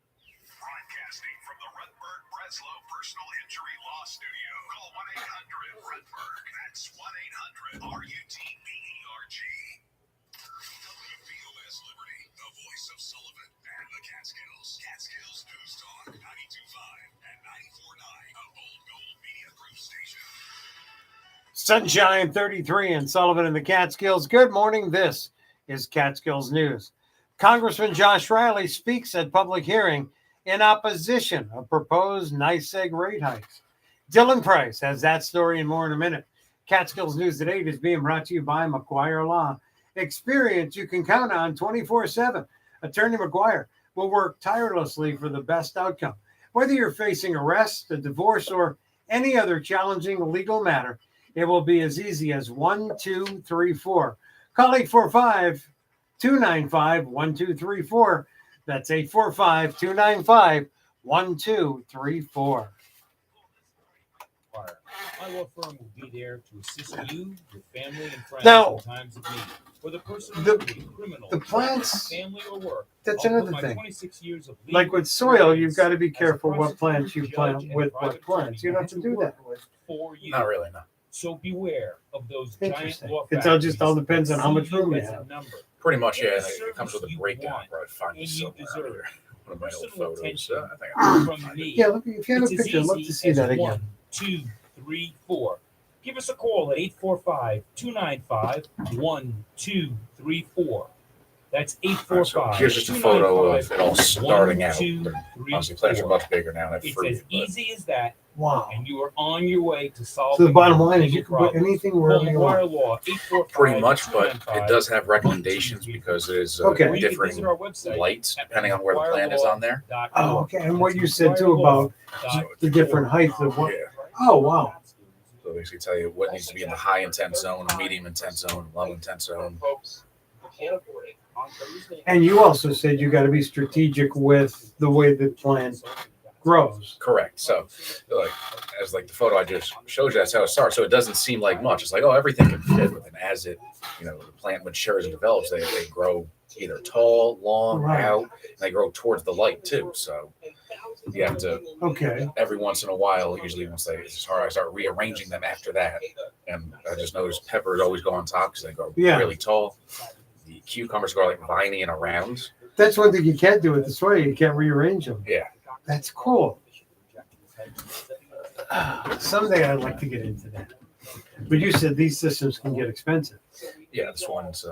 Broadcasting from the Rutberg Breslow Personal Injury Law Studio. Call 1-800-RUTBERG. That's 1-800-RUTBERG. WVOS Liberty, the voice of Sullivan and the Catskills. Catskills News Talk, 92.5 and 94.9, a Old Gold Media Group station. Sunshine 33 and Sullivan and the Catskills. Good morning. This is Catskills News. Congressman Josh Riley speaks at public hearing in opposition of proposed NYSEG rate hikes. Dylan Price has that story and more in a minute. Catskills News at 8 is being brought to you by McGuire Law. Experience you can count on 24/7. Attorney McGuire will work tirelessly for the best outcome. Whether you're facing arrest, a divorce, or any other challenging legal matter, it will be as easy as 1, 2, 3, 4. Call 845-295-1234. That's 845-295-1234. My law firm will be there to assist you, your family, and friends Now, in times of need. Whether personal the- injury, criminal, the plants- family, or work. That's I'll put another my thing. 26 years of legal Like with soil, you've experience got to be as a careful what prosecutor, plants you judge, plant and with private what plants. You don't have to do that. for you. Not really, no. So beware of those giant Interesting. law It all just all depends on how much factories room you that see have. as a number. Pretty much, Get yeah. the It comes with a service you breakdown want where I find and this you somewhere out deserve here. One of my old Personal photos. attention I think I from me. Yeah, look, if you have a It's as picture, I'd love to easy see as that again. 1, 2, 3, 4. Give us a call at 845-295-1234. That's All right, so 845. here's just a photo of it all starting out. 2, But 3, obviously, plants are 4. much bigger now. They've It's fruited, as but easy as that. Wow. And you are on your way to solving So the bottom your line is legal you can put problems. anything wherever Call you McGuire want. Law, 845 pretty much, but it does have recommendations because it is Okay. Or you can differing visit our website lights at depending on where the plant is on there. Oh, okay. And what you said too about the different heights of what. Yeah. Oh, wow. So basically tell you what needs to be in the high intent zone, medium intent zone, low intent zone. And you also said you got to be strategic with the way the plant grows. Correct. So, like, as like the photo I just showed you, that's how it starts. So it doesn't seem like much. It's like, oh, everything can fit with it. As it, the plant matures and develops, they grow either tall, long, Right. out, and they grow towards the light too. So you have to, Okay. every once in a while, usually once it's hard, I start rearranging them after that. And I just noticed peppers always go on top because they grow Yeah. really tall. The cucumbers grow like viney and around. That's one thing you can't do with the soil. You can't rearrange them. Yeah. That's cool. Someday I'd like to get into that. But you said these systems can get expensive. Yeah, this one's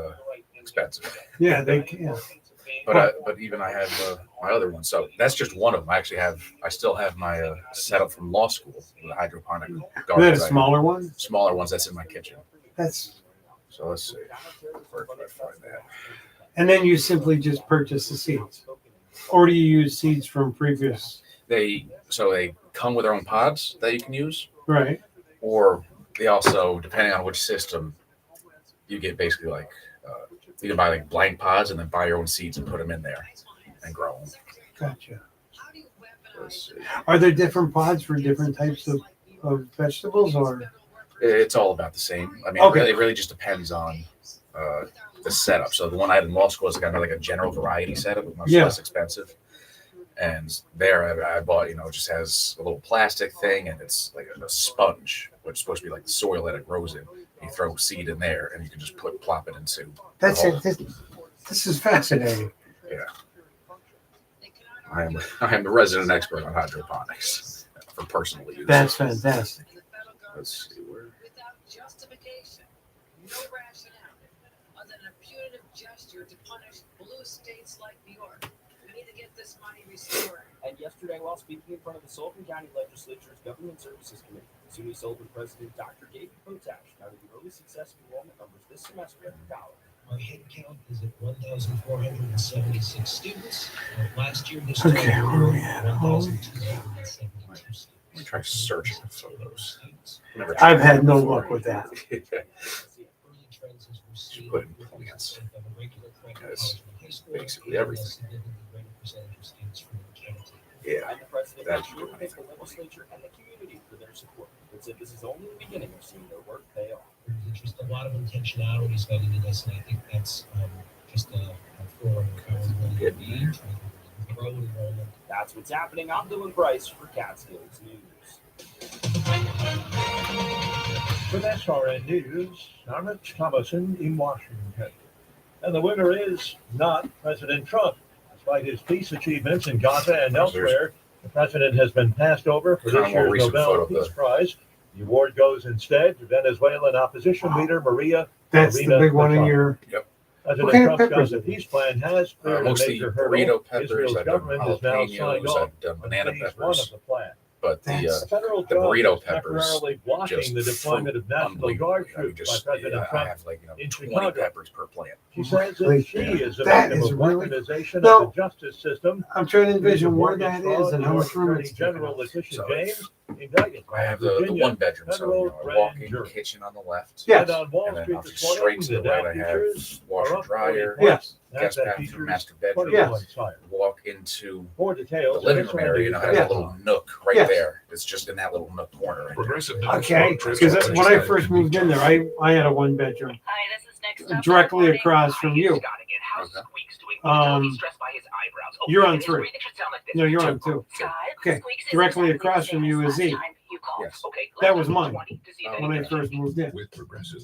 expensive. Yeah, they can. But even I have my other one. So that's just one of them. I still have my setup from law school, the hydroponic Is garden. that a smaller one? Smaller ones that's in my kitchen. That's. So let's see. Where can I find that? And then you simply just purchase the seeds, or do you use seeds from previous? They come with their own pods that you can use, Right. or they also, depending on which system, you get basically like you can buy like blank pods and then buy your own seeds and put them in there and grow them. Gotcha. Let's see. Are there different pods for different types of vegetables, or? It's all about the same. I mean, Okay. it really just depends on the setup. So the one I had in law school is kind of like a general variety setup, much less expensive. And there I bought, it just has a little plastic thing, and it's like a sponge, which is supposed to be like the soil that it grows in. You throw seed in there, and you can just plop it into. That's it. This is fascinating. Yeah. I am the resident expert on hydroponics for personal use. That's fantastic. Let's see where. Without justification, no rationale, other than a punitive gesture to punish blue states like New York. We need to get this money restored. And yesterday, while speaking in front of the Sullivan County Legislature's Government Services Committee, SUNY Sullivan President Dr. David Potash noted the early success of enrollment numbers this semester at the college. Our head count is at 1,476 students. Last year, this Okay, time, where are we at? 1,272 students. Let me try searching for photos. I've had no luck with that. Just put in plants. That's basically everything. Yeah, And the president that's assured both the legislature and the community for their support. But said this is only the beginning of seeing their work pay off. There's just a lot of intentionalities going into this, and I think that's just a forum of how we really need to grow enrollment. That's what's happening. I'm Dylan Price for Catskills News. With SRN News, I'm Rich Thomason in Washington. And the winner is not President Trump. Despite his peace achievements in Gaza and elsewhere, the president has been passed over for this year's Nobel Peace Prize. The award goes instead to Venezuelan opposition leader Maria That's Corina the big one in Machado. your. Yep. President What kind of Trump's peppers Gaza are these? peace plan has cleared a mostly major burrito hurdle. peppers. Israel's I've done government has now signed jalapenos. off I've done on banana phase one peppers. of the plan. But The the federal burrito judge is peppers temporarily blocking the deployment of National Guard troops by President I Trump have like in 20 Chicago. peppers per plant. She says that she is a That victim is of really- weaponization No. of the justice system. I'm trying to envision where Morgan that Fraud, is and New how York much room Attorney it's taking General up. Letitia So, James indicted I have by the Virginia one bedroom, so federal I grand walk in, jury. kitchen on the left. Yes. And on Wall And then Street off this straight morning, to the the right, Dow I have futures washer, are up dryer, 40 Yes. gas Nasdaq bathroom, futures master bedroom. 21 Yes. higher. Walk into More the details. living room area, I have Yes. a little nook right Yes. there. It's just in that little nook corner. Right Progressive Okay, because when I first moved in there, I had a one bedroom Hi, this is next up. directly across from you. You're on 3. No, you're on 2. Okay, directly across from you is E. Yes. That was mine when I first moved in. With Progressive.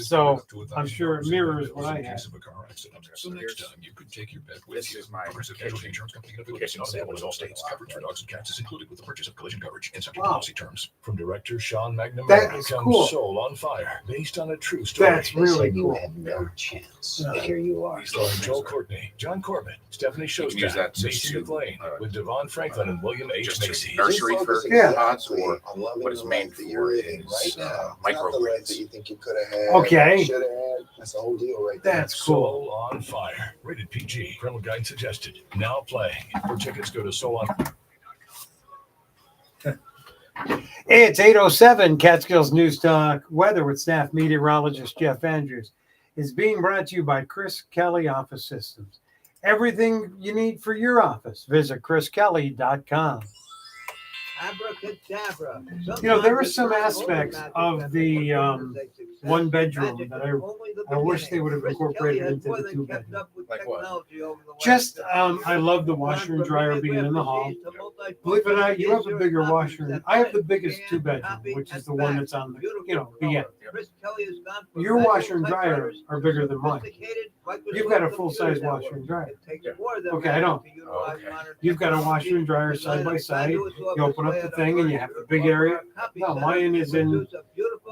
So I'm sure it mirrors what I had. So next time you could take your pet with This you. is my Progressive kitchen. Casualty Insurance Company of Kitchen available in all table. states. Coverage for dogs and cats is included with the purchase of collision coverage and subject Wow. to policy terms. From director Sean McNamara That is comes cool. Soul on Fire, based on a true story. That's really cool. No chance. Here you are. Starring Joel Courtney, John Corbett, Stephanie You can use that Shostak, to Macy do, McLean, with Devon Franklin and William H. Just Macy. nursery for Yeah. pods, or what it's made for is microgreens. that you think you could have had. Okay. Should have had. That's the whole deal right there. That's cool. Soul on Fire, rated PG. Parental guide suggested. Now playing. For tickets, go to Soul on. Hey, it's 8:07. Catskills News Talk weather with staff meteorologist Jeff Andrews is being brought to you by Chris Kelly Office Systems. Everything you need for your office. Visit chriskelly.com. Abracadabra. You know, there were some aspects of the one bedroom that I wish they would have incorporated into the two bedroom. Like what? Just, I love the washer and dryer being in the hall. Believe it or not, you have a bigger washer. I have the biggest two bedroom, which is the one that's on the, the end. Your washer and dryer are bigger than mine. You've got a full-size washer and dryer. Okay, I don't. You've got a washer and dryer side by side. You open up the thing and you have the big area. No, mine is in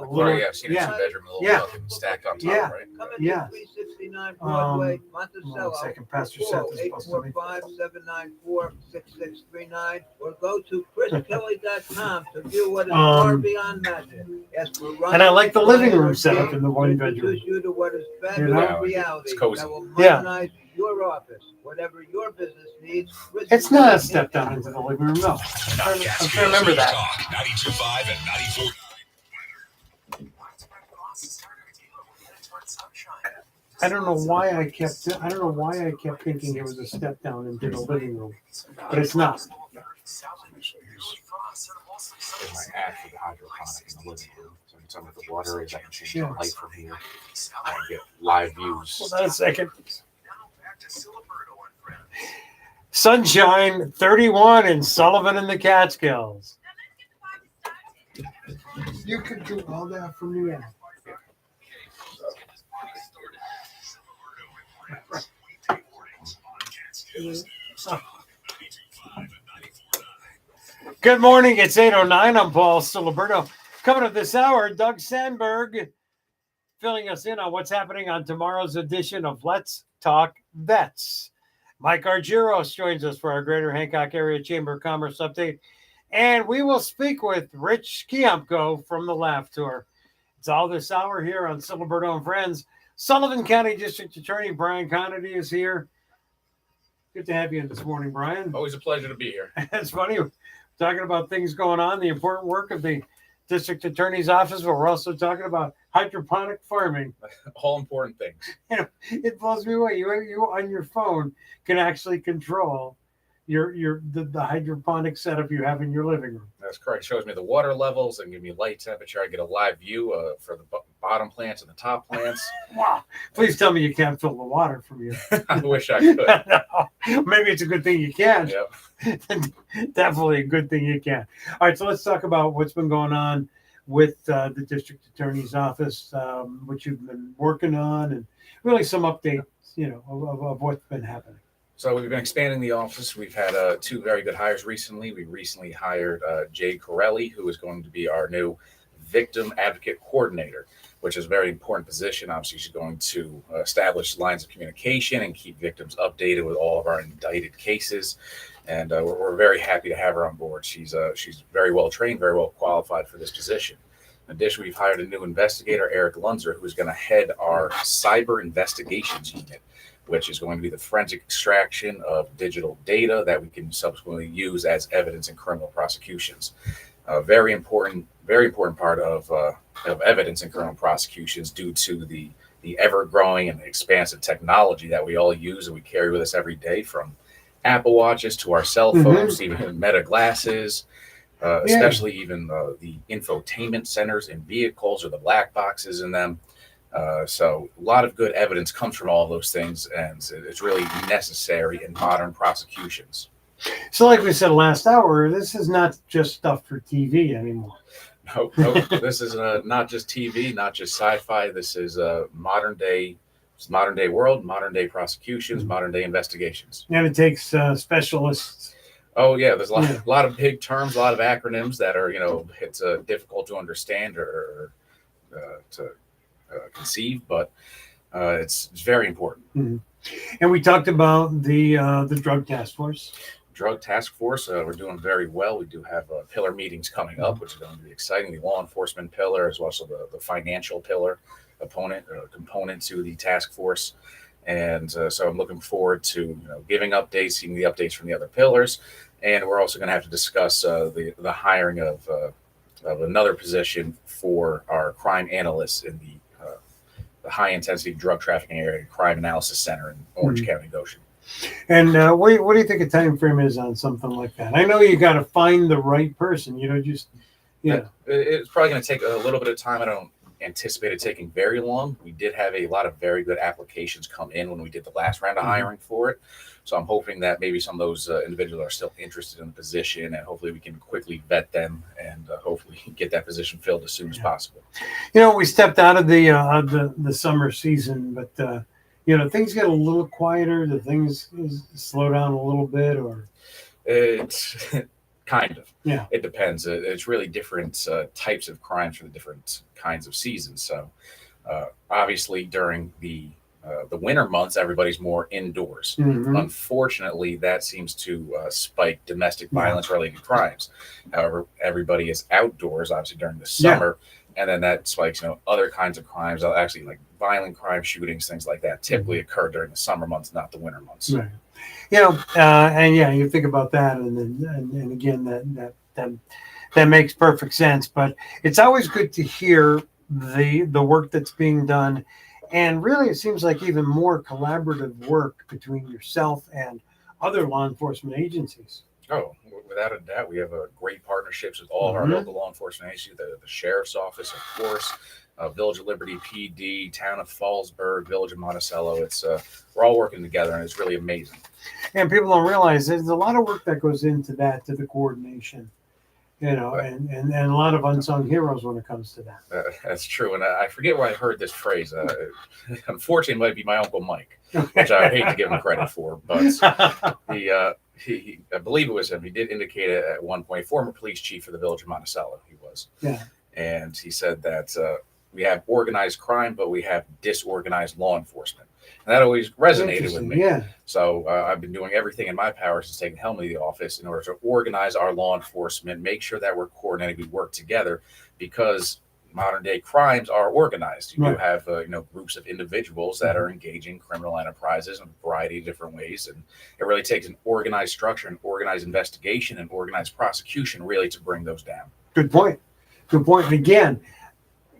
little, yeah, I've seen a yeah, two-bedroom, a little yeah. fucking stacked on top, Yeah. right? Yeah. 369 Broadway, Hold on Monticello. a second, Pastor Seth is supposed to be. 845-794-6639 or go to chriskelly.com to view what is Um, far beyond magic. Ask for Ron And I like the living Ryan room or setup Jane in the to one bedroom. introduce you to what is You fabulous know? reality It's cozy. that will Yeah. modernize your office. Whatever your business needs, It's not a step down into the living room, no. Not I'm Catskills trying to remember News that. Talk 92.5 and 94. I don't know why I kept thinking it was a step down into the living room, but it's not. There's my app for the hydroponic in the living room. So I can tell me what the water is. I can change the light from here. I can get live views. Hold on a second. Sunshine 31 in Sullivan and the Catskills. You could do all that from the app. Good morning. It's 8:09. I'm Paul Ciliberto. Coming up this hour, Doug Sandberg filling us in on what's happening on tomorrow's edition of Let's Talk Vets. Mike Argyros joins us for our Greater Hancock Area Chamber of Commerce update. And we will speak with Rich Kiamko from the Laugh Tour. It's all this hour here on Ciliberto and Friends. Sullivan County District Attorney Brian Conity is here. Good to have you in this morning, Brian. Always a pleasure to be here. It's funny, we're talking about things going on, the important work of the district attorney's office, but we're also talking about hydroponic farming. All important things. You know, it blows me away. You on your phone can actually control the hydroponic setup you have in your living room. That's correct. It shows me the water levels and give me light temperature. I get a live view for the bottom plants and the top plants. Wow. Please tell me you can't fill the water from you. I wish I could. No, maybe it's a good thing you can. Yep. Definitely a good thing you can. All right, so let's talk about what's been going on with the district attorney's office, what you've been working on, and really some updates, of what's been happening. So we've been expanding the office. We've had two very good hires recently. We recently hired Jay Corelli, who is going to be our new victim advocate coordinator, which is a very important position. Obviously, she's going to establish lines of communication and keep victims updated with all of our indicted cases. And we're very happy to have her on board. She's very well trained, very well qualified for this position. In addition, we've hired a new investigator, Eric Lunzer, who's going to head our cyber investigations unit, which is going to be the forensic extraction of digital data that we can subsequently use as evidence in criminal prosecutions. Very important part of evidence in criminal prosecutions due to the ever-growing and expansive technology that we all use and we carry with us every day, from Apple Watches to our cell phones, even Meta glasses, especially even the infotainment centers in vehicles or the black boxes in them. So a lot of good evidence comes from all those things, and it's really necessary in modern prosecutions. So like we said last hour, this is not just stuff for TV anymore. Nope. This is not just TV, not just sci-fi. This is modern day world, modern day prosecutions, modern day investigations. And it takes specialists. Oh yeah, there's a lot of big terms, a lot of acronyms that are it's difficult to understand or to conceive, but it's very important. Mm-hmm. And we talked about the drug task force. Drug task force, we're doing very well. We do have pillar meetings coming up, which is going to be exciting. The law enforcement pillar, as well as the financial pillar component to the task force. And so I'm looking forward to giving updates, seeing the updates from the other pillars. And we're also going to have to discuss the hiring of another position for our crime analysts in the high intensity drug trafficking area crime analysis center in Orange County, Goshen. And what do you think a time frame is on something like that? I know you got to find the right person. It's probably going to take a little bit of time. I don't anticipate it taking very long. We did have a lot of very good applications come in when we did the last round of hiring for it. So I'm hoping that maybe some of those individuals are still interested in the position, and hopefully we can quickly vet them and hopefully get that position filled as soon as possible. We stepped out of the summer season, but things get a little quieter. The things slow down a little bit, or it's Kind of. Yeah. It depends. It's really different types of crimes for the different kinds of seasons. So, obviously, during the winter months, everybody's more indoors. Mhm. Unfortunately, that seems to spike domestic violence-related crimes. However, everybody is outdoors, obviously during the summer, and then that spikes, other kinds of crimes. Actually, like violent crime, shootings, things like that, typically occur during the summer months, not the winter months. Right. And yeah, you think about that, and again, that makes perfect sense. But it's always good to hear the work that's being done, and really, it seems like even more collaborative work between yourself and other law enforcement agencies. Oh, without a doubt, we have great partnerships with all of our local law enforcement agencies, the sheriff's office, of course, Village of Liberty PD, Town of Fallsburg, Village of Monticello. It's we're all working together, and it's really amazing. And people don't realize there's a lot of work that goes into that, to the coordination, and a lot of unsung heroes when it comes to that. That's true, and I forget where I heard this phrase. Unfortunately, it might be my Uncle Mike, which I hate to give him credit for, but he I believe it was him. He did indicate it at one point, former police chief for the Village of Monticello, he was. Yeah. And he said that we have organized crime, but we have disorganized law enforcement. And that always resonated with me. Yeah. So I've been doing everything in my power since taking helm of the office in order to organize our law enforcement, make sure that we're coordinated, we work together, because modern day crimes are organized. You do have groups of individuals that are engaging criminal enterprises in a variety of different ways, and it really takes an organized structure, an organized investigation, and organized prosecution really to bring those down. Good point. Good point. And again,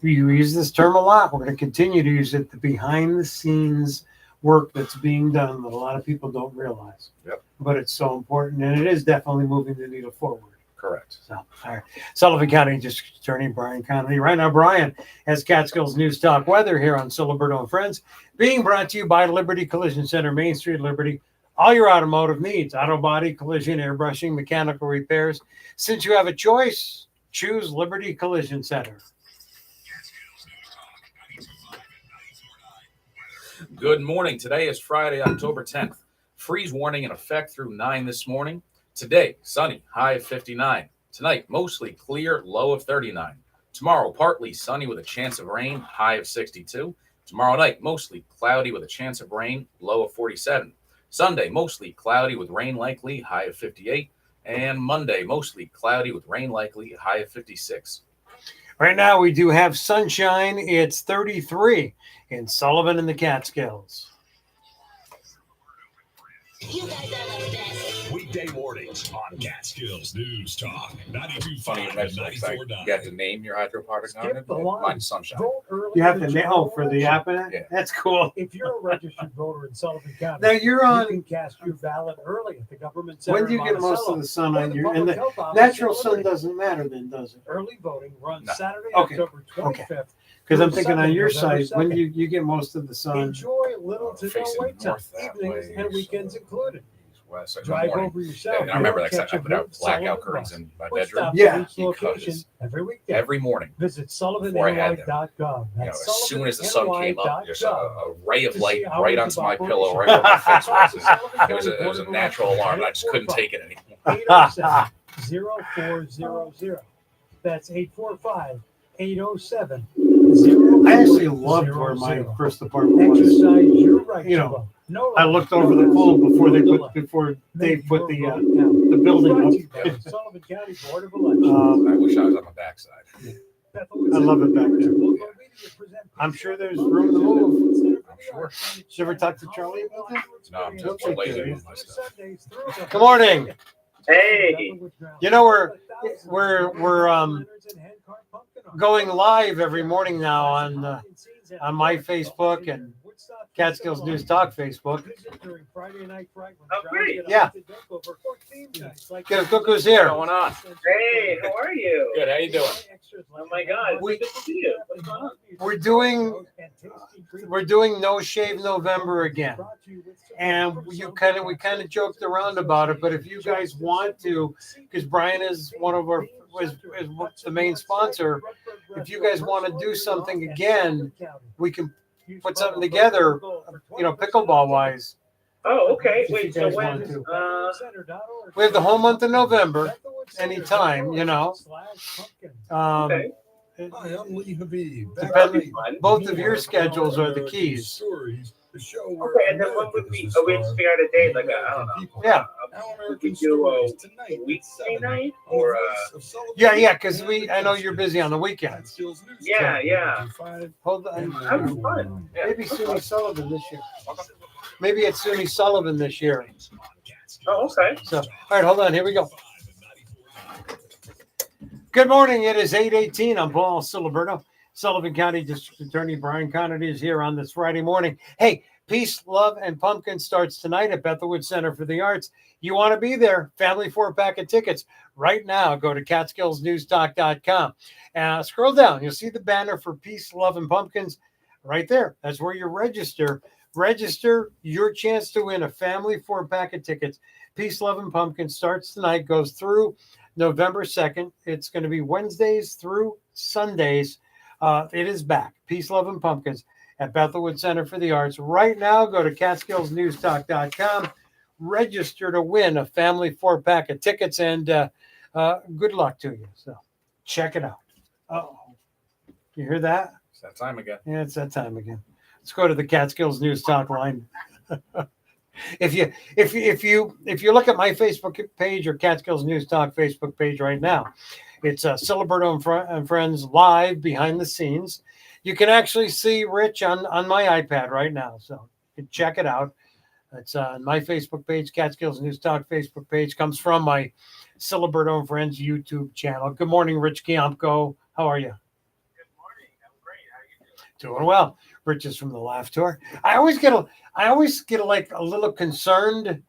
you use this term a lot. We're going to continue to use it. The behind the scenes work that's being done that a lot of people don't realize. Yep. But it's so important, and it is definitely moving the needle forward. Correct. So, all right. Sullivan County District Attorney Brian Connolly. Right now, Brian has Catskills News Talk Weather here on Ciliberto and Friends, being brought to you by Liberty Collision Center, Main Street, Liberty. All your automotive needs: auto body, collision, airbrushing, mechanical repairs. Since you have a choice, choose Liberty Collision Center. Good morning. Today is Friday, October 10th. Freeze warning in effect through 9 this morning. Today, sunny, high of 59. Tonight, mostly clear, low of 39. Tomorrow, partly sunny with a chance of rain, high of 62. Tomorrow night, mostly cloudy with a chance of rain, low of 47. Sunday, mostly cloudy with rain likely, high of 58. And Monday, mostly cloudy with rain likely, high of 56. Right now, we do have sunshine. It's 33 in Sullivan and the Catskills. Weekday mornings on Catskills News Talk 92.5 and You 94.9. have to name your hydroponic garden. the line. Mine's sunshine. Vote early You have in to the name general for the election. app in it? Yeah. That's cool. If you're a registered voter in Sullivan County, Now you're on. you can cast your ballot early at the government center. When do you in get most Monticello of the sun or on the your? public And the health office natural in sun Liberty. doesn't matter then, does it? Early voting runs No. Saturday, Okay. October 25th. Because I'm through thinking on Sunday, your November site, when 2nd. you get most of the sun. Enjoy little to no Facing wait time, north that evenings way, and weekends so- included. West, like Drive morning. over yourself. And I remember You'll that catch I a put out good blackout Sullivan curtains bus, in my which bedroom. stops Yeah. at each location Because every weekday. every morning, Visit before I had them, sullivanny.gov. as soon as the sun came up, just a sullivanny.gov. ray of to light see right hours onto of my pillow, operation. right where my face was. Sullivan It was County a Board of natural Elections, alarm, and I just couldn't 845. take it anymore. 807-0400. That's 845-807. I actually loved where my first apartment was. Exercise your right You to know, vote. No I lie, looked no over the mess, pool before no they delay. put Make the your vote count. the building Brought up. to you by the Sullivan County Board of Elections. I wish I was on the backside. I love it back there. I'm sure there's room to move. I'm sure. Did you ever talk to Charlie about that? No, I'm just too lazy to move my stuff. Good morning. Hey. You know we're going live every morning now on my Facebook and Catskills News Talk Facebook. Oh, great. Yeah. Look who's here. What's going on? Hey, how are you? Good. How you doing? Oh my God, We- it's good to see you. What's going on? We're doing No Shave November again, and we kind of joked around about it. But if you guys want to, because Brian is one of our is the main sponsor, if you guys want to do something again, we can put something together, pickleball wise. Oh, okay. If you Wait, so guys when? want to. We have the whole month of November. anytime, you know. Okay. Hi, I'm Lee Habib. Depending, both of your schedules are the keys. Stories, the show where Okay, and then when would we? Oh, we just figure out a date, like I don't know. Yeah. We could do a weekday night or Yeah, because I know you're busy on the weekends. yeah, yeah. Hold on. That'd be fun. Maybe SUNY Sullivan this year. Maybe it's SUNY Sullivan this year. Oh, okay. So, all right, hold on. Here we go. Good morning. It is 8:18. I'm Paul Ciliberto. Sullivan County District Attorney Brian Connerty is here on this Friday morning. Hey, Peace, Love, and Pumpkin starts tonight at Bethelwood Center for the Arts. You want to be there? Family 4-pack of tickets. Right now, go to CatskillsNewsTalk.com. Scroll down. You'll see the banner for Peace, Love, and Pumpkins right there. That's where you register. Register your chance to win a family 4-pack of tickets. Peace, Love, and Pumpkins starts tonight, goes through November 2nd. It's going to be Wednesdays through Sundays. It is back. Peace, Love, and Pumpkins at Bethelwood Center for the Arts. Right now, go to CatskillsNewsTalk.com. Register to win a family 4-pack of tickets, and good luck to you. So check it out. Oh, you hear that? It's that time again. Yeah, it's that time again. Let's go to the Catskills News Talk line. If you look at my Facebook page or Catskills News Talk Facebook page right now, it's Ciliberto and Friends live behind the scenes. You can actually see Rich on my iPad right now, so you can check it out. It's on my Facebook page, Catskills News Talk Facebook page. Comes from my Ciliberto and Friends YouTube channel. Good morning, Rich Kiamko. How are you? Good morning. I'm great. How are you doing? Doing well. Rich is from the Laugh Tour. I always get like a little concerned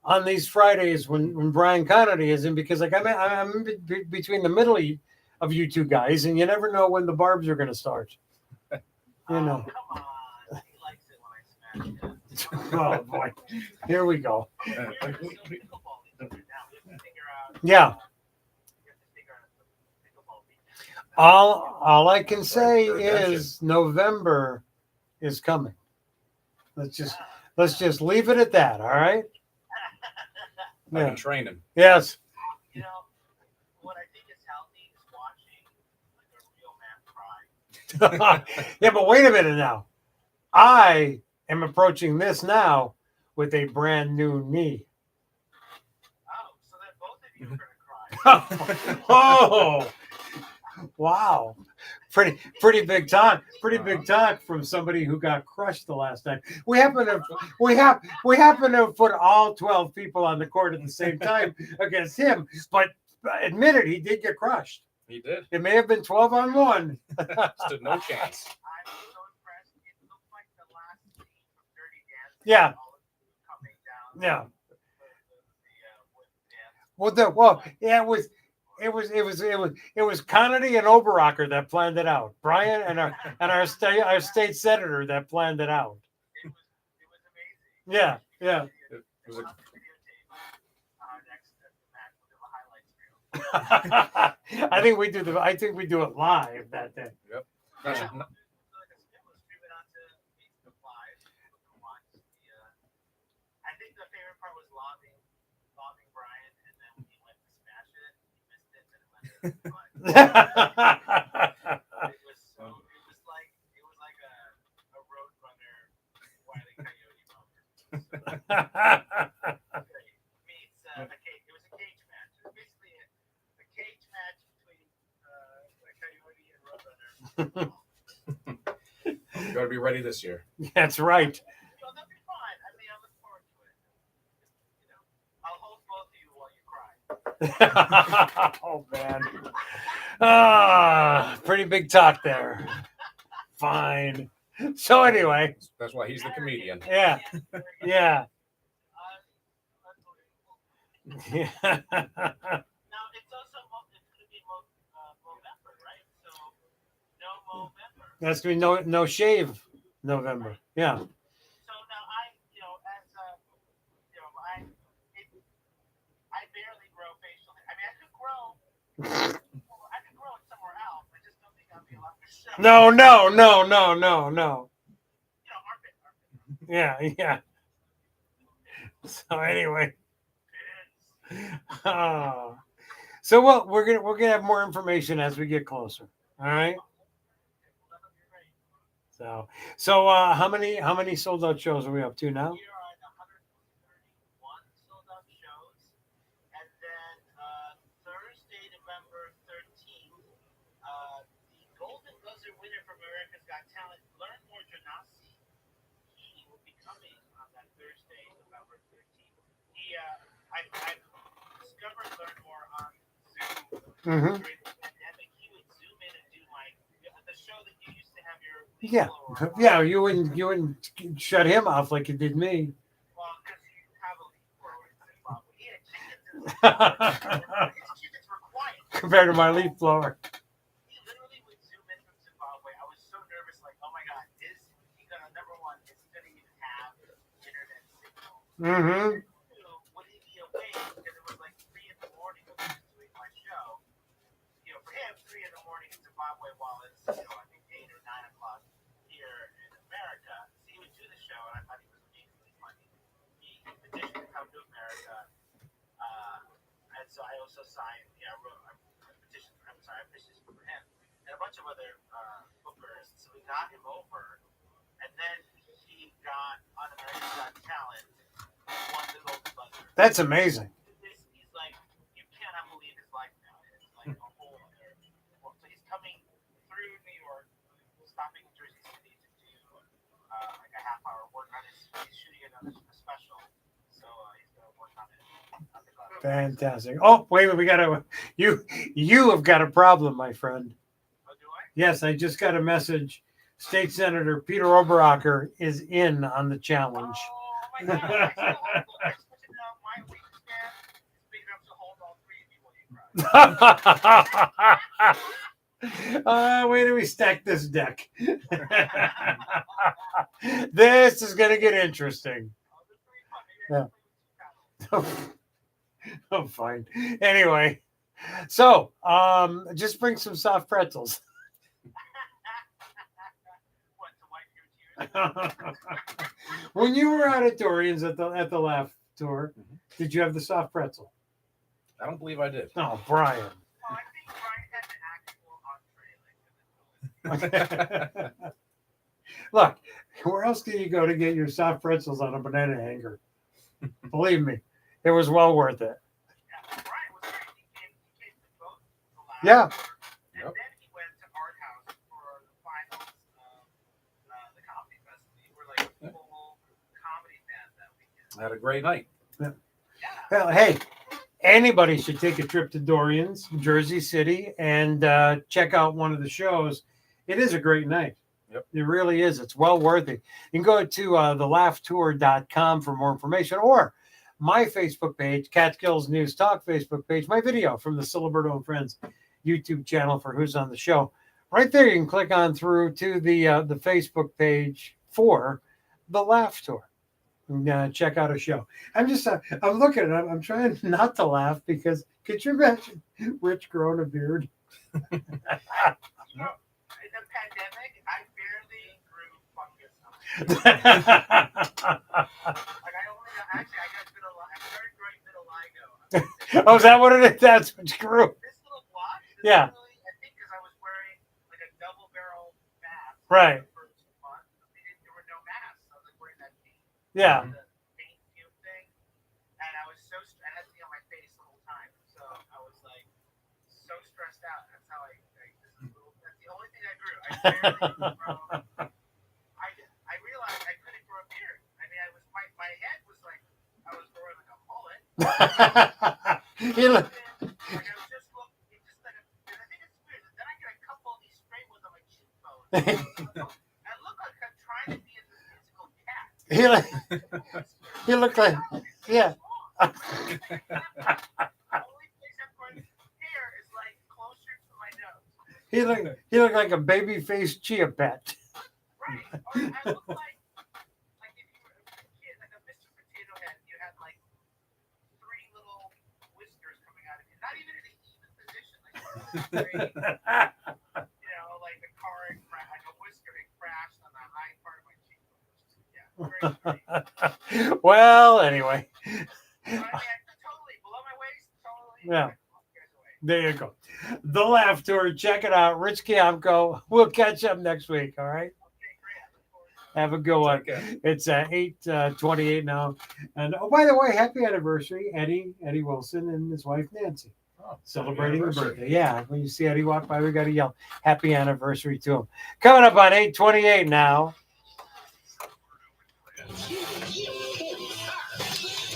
on these Fridays when Brian Connerty is in, because like I'm in between the middle of you two guys, and you never know when the barbs are going to start. You know. Come on. He likes it when I smash it. Oh boy, here we go. Yeah. All I can say is November is coming. Let's just leave it at that. All right. I've been training. Yes. You know, what I think is healthy is watching like a real man cry. Yeah, but wait a minute now. I am approaching this now with a brand new knee. Oh, so then both of you are gonna cry. Oh, wow. Pretty big talk. Pretty big talk from somebody who got crushed the last time. We happen to put all 12 people on the court at the same time against him, but admit it, he did get crushed. He did. It may have been 12-on-1. Stood no chance. I'm so impressed. It looked like the last scene from Dirty Dancing. Yeah. Coming down. Yeah. Wood dance. It was Connerty and Oberacher that planned it out. Brian and our state senator that planned it out. It was amazing. Yeah. It was a I think we do it live that day. Yep. I think the favorite part was lobbing Brian, and then when he went to smash it, he missed it, and it went in his butt. It was like a road runner Wile E. Coyote moment. Meets it was a cage match. It was basically a cage match between a coyote and road runner. You got to be ready this year. That's right. That'd be fine. I mean, I look forward to it. You know, I'll hold both of you while you cry. Oh man. Pretty big talk there. Fine. So anyway. That's why he's the comedian. Yeah. Yeah. Now it's also it's going to be Movember, right? So no Movember. That's gonna be no shave November. Yeah. So now I barely grow facial hair. I mean, I could grow it somewhere else. I just don't think I'll be allowed to show. No. You know, armpit. Yeah. So anyway. So well, we're gonna have more information as we get closer. All right. So how many sold out shows are we up to now? We are at 131 sold out shows. And then Thursday, November 13th, the Golden Buzzer winner from America's Got Talent, Learn More Janasi, he will be coming on that Thursday, November 13th. I've discovered Learn More on Zoom Mm-hmm. during the pandemic. He would zoom in and do like the show that you used to have your Yeah, yeah. You wouldn't shut him off like you did me. well, because you have a leaf blower in Zimbabwe. He had chickens in Zimbabwe. His chickens were quiet. Compared to my leaf blower. He literally would zoom in from Zimbabwe. I was so nervous, like, oh my God, is he gonna, number one, is he gonna even have internet signal? Mm-hmm. Two, would he be awake? Because it was like 3 in the morning when he was doing my show. You know, for him, 3 in the morning in Zimbabwe while it's, I think 8 or 9 o'clock here in America. So he would do the show, and I thought he was amazingly funny. He petitioned to come to America. And so I also signed, I petitioned for him, and a bunch of other bookers. So we got him over, and then he got on America's Got Talent, won the Golden Buzzer. That's amazing. He's like, you cannot believe his life now. It's like a whole other world. So he's coming through New York, stopping in Jersey City to do like a half-hour work on his. He's shooting another special, so he's going to work on it. Fantastic. Oh, wait a minute. We gotta. You have got a problem, my friend. Oh, do I? Yes, I just got a message. State Senator Peter Oberacher is in on the challenge. Oh my God! I still hold my wingspan is big enough to hold all 3 of you when you cry. Wait till we stack this deck. This is going to get interesting. Yeah. Oh, fine. Anyway, so just bring some soft pretzels. When you were at Dorian's at the Laugh Tour, did you have the soft pretzel? I don't believe I did. Oh, Brian. Oh, I think Brian had the actual entree. Look, where else can you go to get your soft pretzels on a banana hanger? Believe me, it was well worth it. Yeah, Brian was great. He came to both the Laugh Yeah. Tour, and then he went to Art House for the finals of the comedy festival. We were like full comedy fans that weekend. I had a great night. Well, hey, anybody should take a trip to Dorian's, Jersey City, and check out one of the shows. It is a great night. Yep. It really is. It's well worth it. You can go to thelaughtour.com for more information, or my Facebook page, Catskills News Talk Facebook page, my video from the Ciliberto and Friends YouTube channel for Who's on the Show. Right there, you can click on through to the Facebook page for the Laugh Tour. And, check out a show. I'm looking at it. I'm trying not to laugh because could you imagine Rich growing a beard? In the pandemic, I barely grew fungus. Like I got vitiligo. I started growing vitiligo. Oh, is that what it is? That's what you grew. This little block. Yeah. Literally, I think because I was wearing like a double barrel mask. Right. For 2 months. There were no masks. I was like wearing that paint. Yeah. The paint fume thing, and I was so I had to be on my face the whole time. So I was like so stressed out. That's how that's the only thing I grew. I barely grew. I realized I couldn't grow a beard. I mean, my head was like I was growing like a mullet. You look. Like I was just looking, and I think it's weird. Then I get a couple of these straight ones on my cheekbones. I look like I'm trying to be a musical cat. He looked like, yeah. The only place I'm growing hair is like closer to my nose. He looked like a baby faced chia pet. Right. Or I look like if you were a kid, like a Mr. Potato Head, you had like 3 little whiskers coming out of you. Not even in an even position. Like, like the car, like a whisker, it crashed on the high part of my cheekbone. Yeah, very Well, anyway. I mean, totally below my waist, totally. Yeah. There you go. The Laugh Tour. Check it out. Rich Kiamco. We'll catch up next week. All right. Have a good one. It's 8:28 now. And oh, by the way, happy anniversary, Eddie Wilson and his wife Nancy. Celebrating a birthday. Yeah, when you see Eddie walk by, we got to yell happy anniversary to him. Coming up on 8:28 now.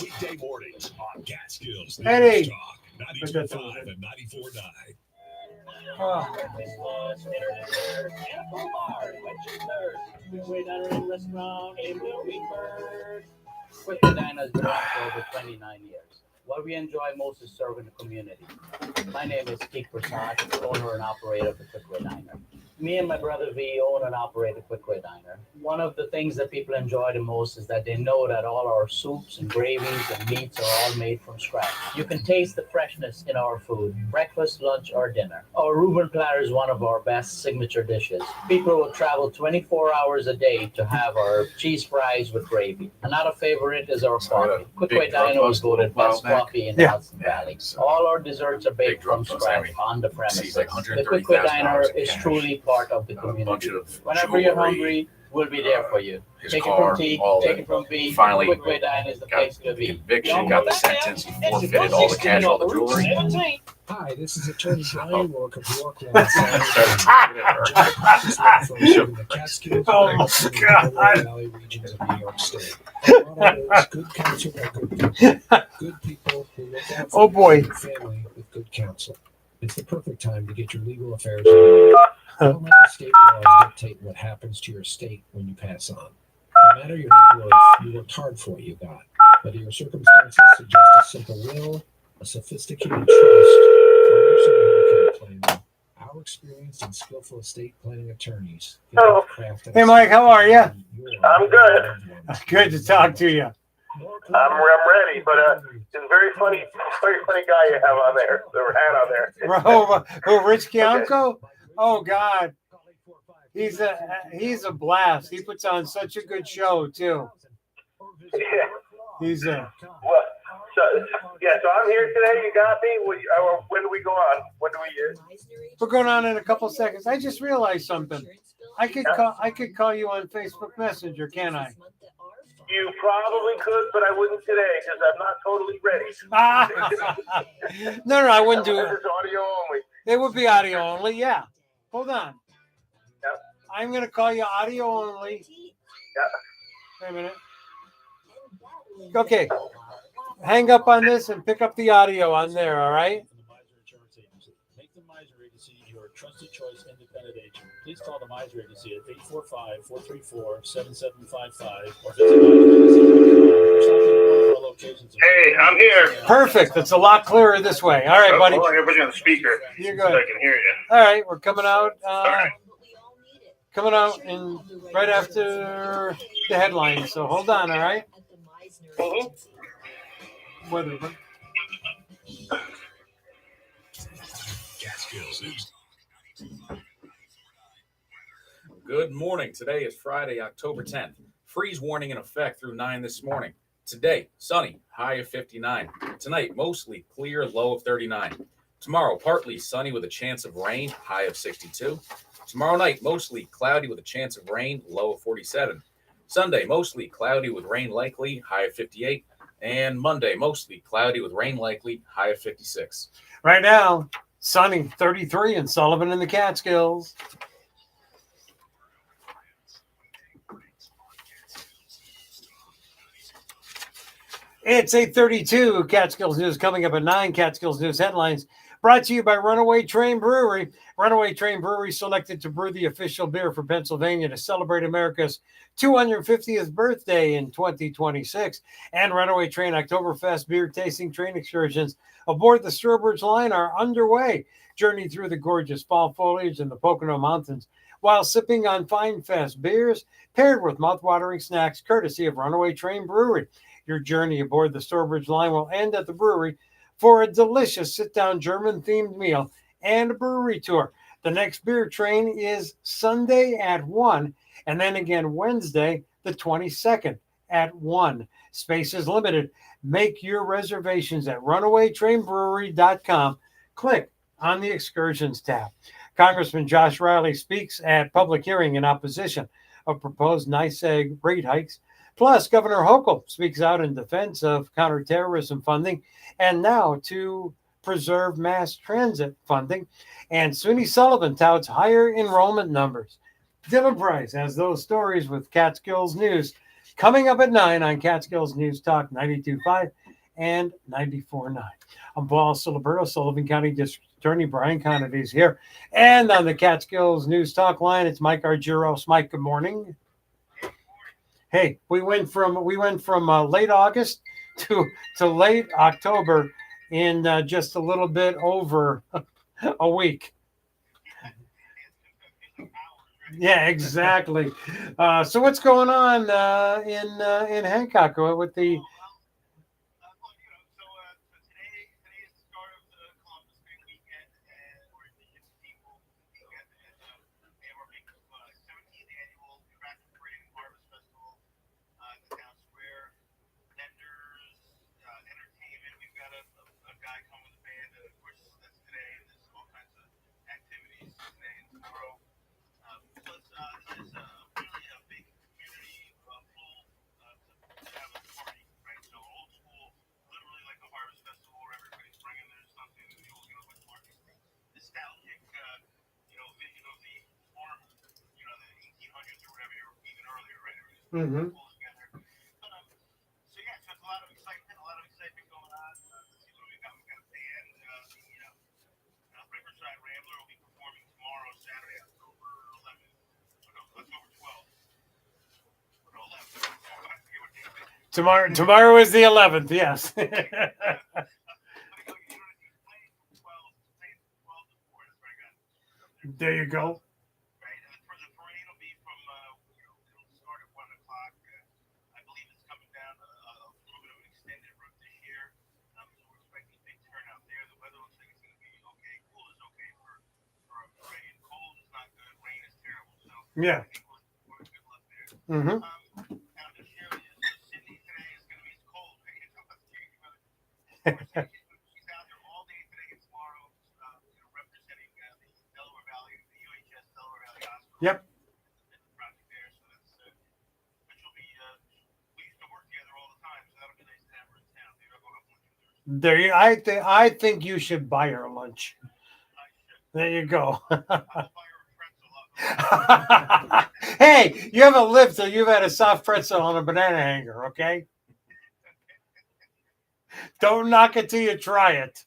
Weekday mornings on Catskills Eddie. News Talk 92.5 and 94.9. Quick Diner and Restaurant in Williamsburg. Quick Diner has been around for over 29 years. What we enjoy most is serving the community. My name is Keith Prasad, owner and operator of the Quick Diner. Me and my brother V own and operate the Quick Diner. One of the things that people enjoy the most is that they know that all our soups and gravies and meats are all made from scratch. You can taste the freshness in our food, breakfast, lunch, or dinner. Our Reuben platter is one of our best signature dishes. People will travel 24 hours a day to have our cheese fries with gravy. Another favorite is our coffee. Quick Diner was voted best coffee in the Hudson Valley. All our desserts are baked from scratch on the premises. The Quick Diner is truly part of the community. Whenever you're hungry, we'll be there for you. Take it from T, take it from B. Finally Quick Diner is the place to be. Conviction, got the sentence, he forfeited all the cash, all the jewelry. Hi, this is Attorney Brian Rourke of York Law. The Catskills Valley regions of New York State. Good counsel by good people. Good people who look out for your family with good counsel. It's the perfect time to get your legal affairs in order. Don't let the state laws dictate what happens to your estate when you pass on. No matter your net worth, you worked hard for what you got. Whether your circumstances suggest a simple will, a sophisticated trust, or nursing home care plan, our experienced and skillful estate planning attorneys can help craft an Hey, Mike, how are you? I'm good. Good to talk to you. I'm ready, but it's a very funny guy you have on there, the hat on there. Oh, Rich Kiamco? Oh God, he's a blast. He puts on such a good show too. Yeah. He's so I'm here today. You got me. When do we go on? When do we? We're going on in a couple seconds. I just realized something. I could call you on Facebook Messenger, can't I? You probably could, but I wouldn't today because I'm not totally ready. No, I wouldn't do it. It's audio only. It would be audio only, yeah. Hold on. Yep. I'm going to call you audio only. Yeah. Wait a minute. Okay. Hang up on this and pick up the audio on there, all right? Make the Miser Agency your trusted choice independent agent. Please call the Miser Agency at 845-434-7755 or visit MiserAgency.com. Hey, I'm here. Perfect. It's a lot clearer this way. All right, buddy. Oh, I gotta put you on the speaker. You're so good. I can hear you. All right, we're coming out. Right. Coming out in right after the headlines. So hold on, all right? Weather. Catskills News. Good morning. Today is Friday, October 10th. Freeze warning in effect through 9 this morning. Today, sunny, high of 59. Tonight, mostly clear, low of 39. Tomorrow, partly sunny with a chance of rain, high of 62. Tomorrow night, mostly cloudy with a chance of rain, low of 47. Sunday, mostly cloudy with rain likely, high of 58. And Monday, mostly cloudy with rain likely, high of 56. Right now, sunny, 33 in Sullivan in the Catskills. It's 8:32. Catskills News coming up at 9. Catskills News headlines brought to you by Runaway Train Brewery. Runaway Train Brewery selected to brew the official beer for Pennsylvania to celebrate America's 250th birthday in 2026. And Runaway Train Oktoberfest beer tasting train excursions aboard the Sturbridge line are underway. Journey through the gorgeous fall foliage in the Pocono Mountains while sipping on Fine Fest beers paired with mouthwatering snacks courtesy of Runaway Train Brewery. Your journey aboard the Sturbridge line will end at the brewery for a delicious sit-down German-themed meal and a brewery tour. The next beer train is Sunday at 1, and then again Wednesday, the 22nd at 1. Space is limited. Make your reservations at runawaytrainbrewery.com. Click on the excursions tab. Congressman Josh Riley speaks at public hearing in opposition of proposed NYSEG rate hikes. Plus, Governor Hochul speaks out in defense of counterterrorism funding and now to preserve mass transit funding. And SUNY Sullivan touts higher enrollment numbers. Dylan Price has those stories with Catskills News coming up at 9 on Catskills News Talk 92.5 and 94.9. I'm Paul Ciliberto, Sullivan County District Attorney Brian Conavy is here. And on the Catskills News Talk line, it's Mike Argyros. Mike, good morning. Hey, we went from late August to late October in just a little bit over a week. Yeah, exactly. So what's going on in Hancock with the? Mm-hmm. Tomorrow is the 11th. Yes. There you go. Yeah. Mm-hmm. Yep. There, I think you should buy her lunch. There you go. Hey, you haven't lived till you've had a soft pretzel on a banana hanger, okay? Don't knock it till you try it.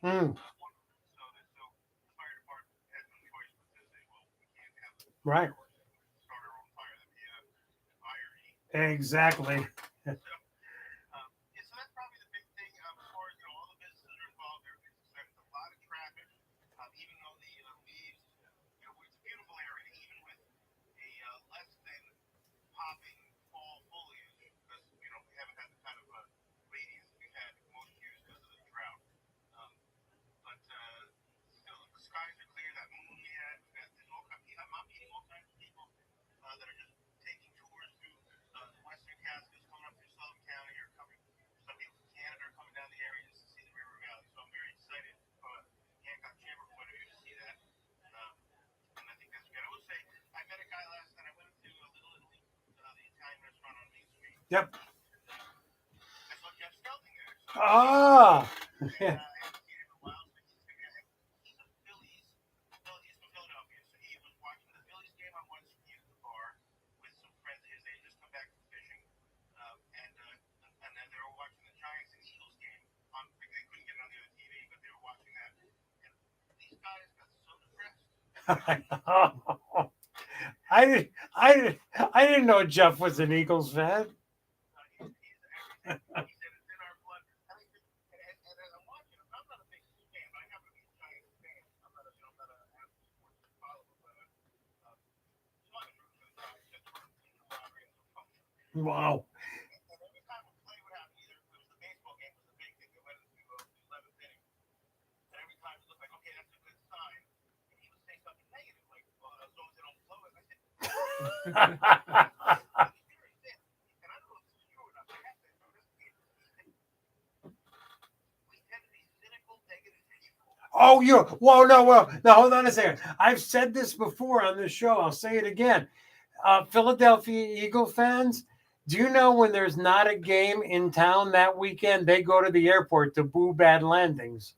Mm. Right. Exactly. Yep. Ah. Yeah. I didn't know Jeff was an Eagles fan. Wow. Oh, you. Whoa, no, well, now hold on a second. I've said this before on this show. I'll say it again. Philadelphia Eagle fans, do you know when there's not a game in town that weekend, they go to the airport to boo bad landings?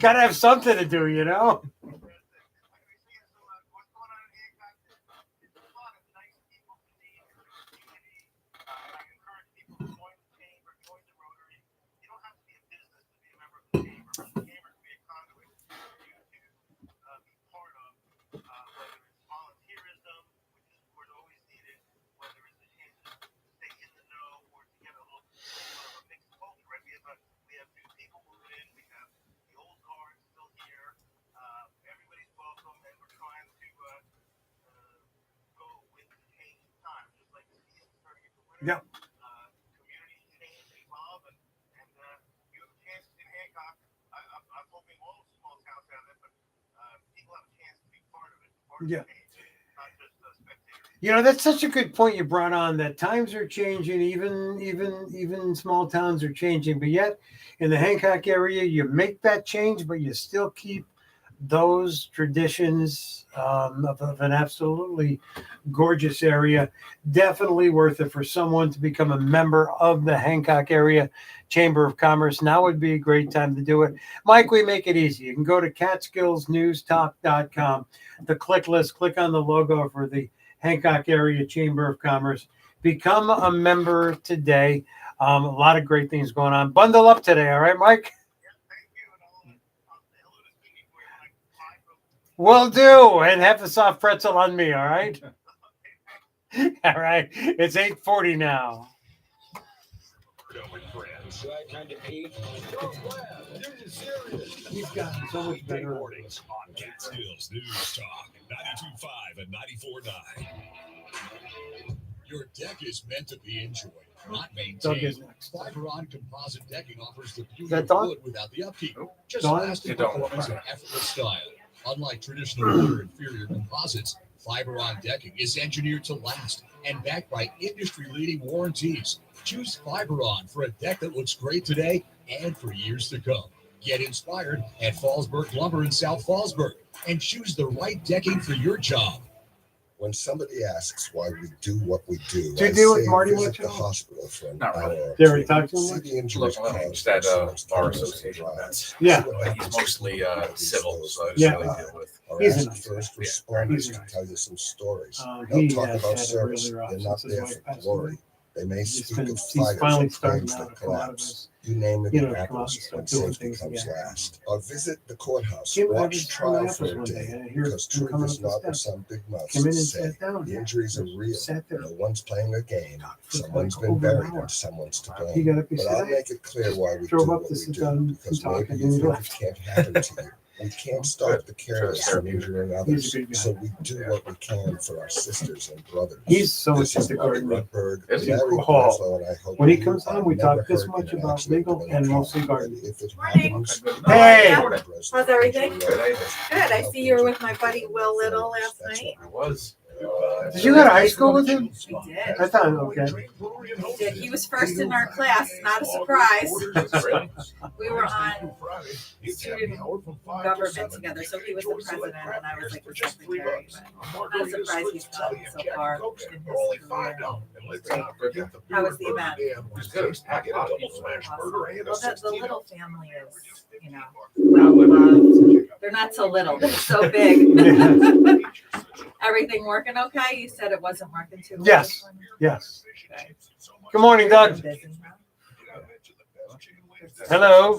Gotta have something to do, you know? Yep. Yeah. You know, that's such a good point you brought on, that times are changing, even small towns are changing, but yet in the Hancock area, you make that change, but you still keep those traditions of an absolutely gorgeous area. Definitely worth it for someone to become a member of the Hancock Area Chamber of Commerce. Now would be a great time to do it. Mike, we make it easy. You can go to CatskillsNewsTalk.com, the click list, click on the logo for the Hancock Area Chamber of Commerce. Become a member today. A lot of great things going on. Bundle up today, all right, Mike? Will do. And have a soft pretzel on me, all right? All right. It's 8:40 now. He's gotten so much better. Mornings on Catskills News Talk 92.5 and 94.9. Your deck is meant to be enjoyed, not maintained. Fiberon composite decking offers the beauty of wood without the upkeep. Just lasting performance and effortless style. Unlike traditional wood or inferior composites, Fiberon decking is engineered to last and backed by industry-leading warranties. Choose Fiberon for a deck that looks great today and for years to come. Get inspired at Fallsburg Lumber in South Fallsburg and choose the right decking for your job. When somebody asks why we do what we do, Do you I deal with say Marty visit much the at all? hospital for an Not hour really. or Did we two. talk to him See much? the injuries Look, caused just at by someone's Bar chemicals and Association drugs. events. Yeah. See what He's happens mostly when these civil, those so I who just Yeah. really survive. deal with. Or He's a ask nice first guy. responders He's to nice. tell you some stories. He They'll talk has about had it service. really rough They're since not his there wife for passed glory. away. They may He's speak been- of he's fighters finally and starting planes now that to come out of collapse. You name it, you it know, come out and happens start when doing safety things comes again. last. Or visit the courthouse. Came out Watch of trial Minneapolis for a one day, day. and I hear Because him truth coming is up the not what steps. some big mouths Came in and say. sat down. The injuries are real. Sat there. No one's playing a game. For Someone's like been over an buried hour. and someone's to He blame. got up, he But said, I'll "I make it clear why we drove do up what to we sit do. down and Because talk, maybe and you then he think left. it can't happen to you. We can't stop the careless from injuring others. He's a good guy. So we do what we can for our sisters and brothers. He's so This much is into Marty gardening. Rutberg, Is he? Larry Oh. Breslow, and I hope When he you comes are on, we never talk this hurt much in an about accident legal of and any mostly kind. gardening. If it Hey. happens, Hey. How's everything? Good. I see you were with my buddy Will Little last night. I was. Did you go to high school with him? We did. I thought, okay. We did. He was first in our class. Not a surprise. We were on student government together, so he was the president and I was like the secretary. But not surprised he's done so far in his career. How was the event? It was good. It was packed out. Well, the little family is, you know, well loved. They're not so little, they're so big. Everything working okay? You said it wasn't working too well. Yes. Yes. Good morning, Doug. Hello.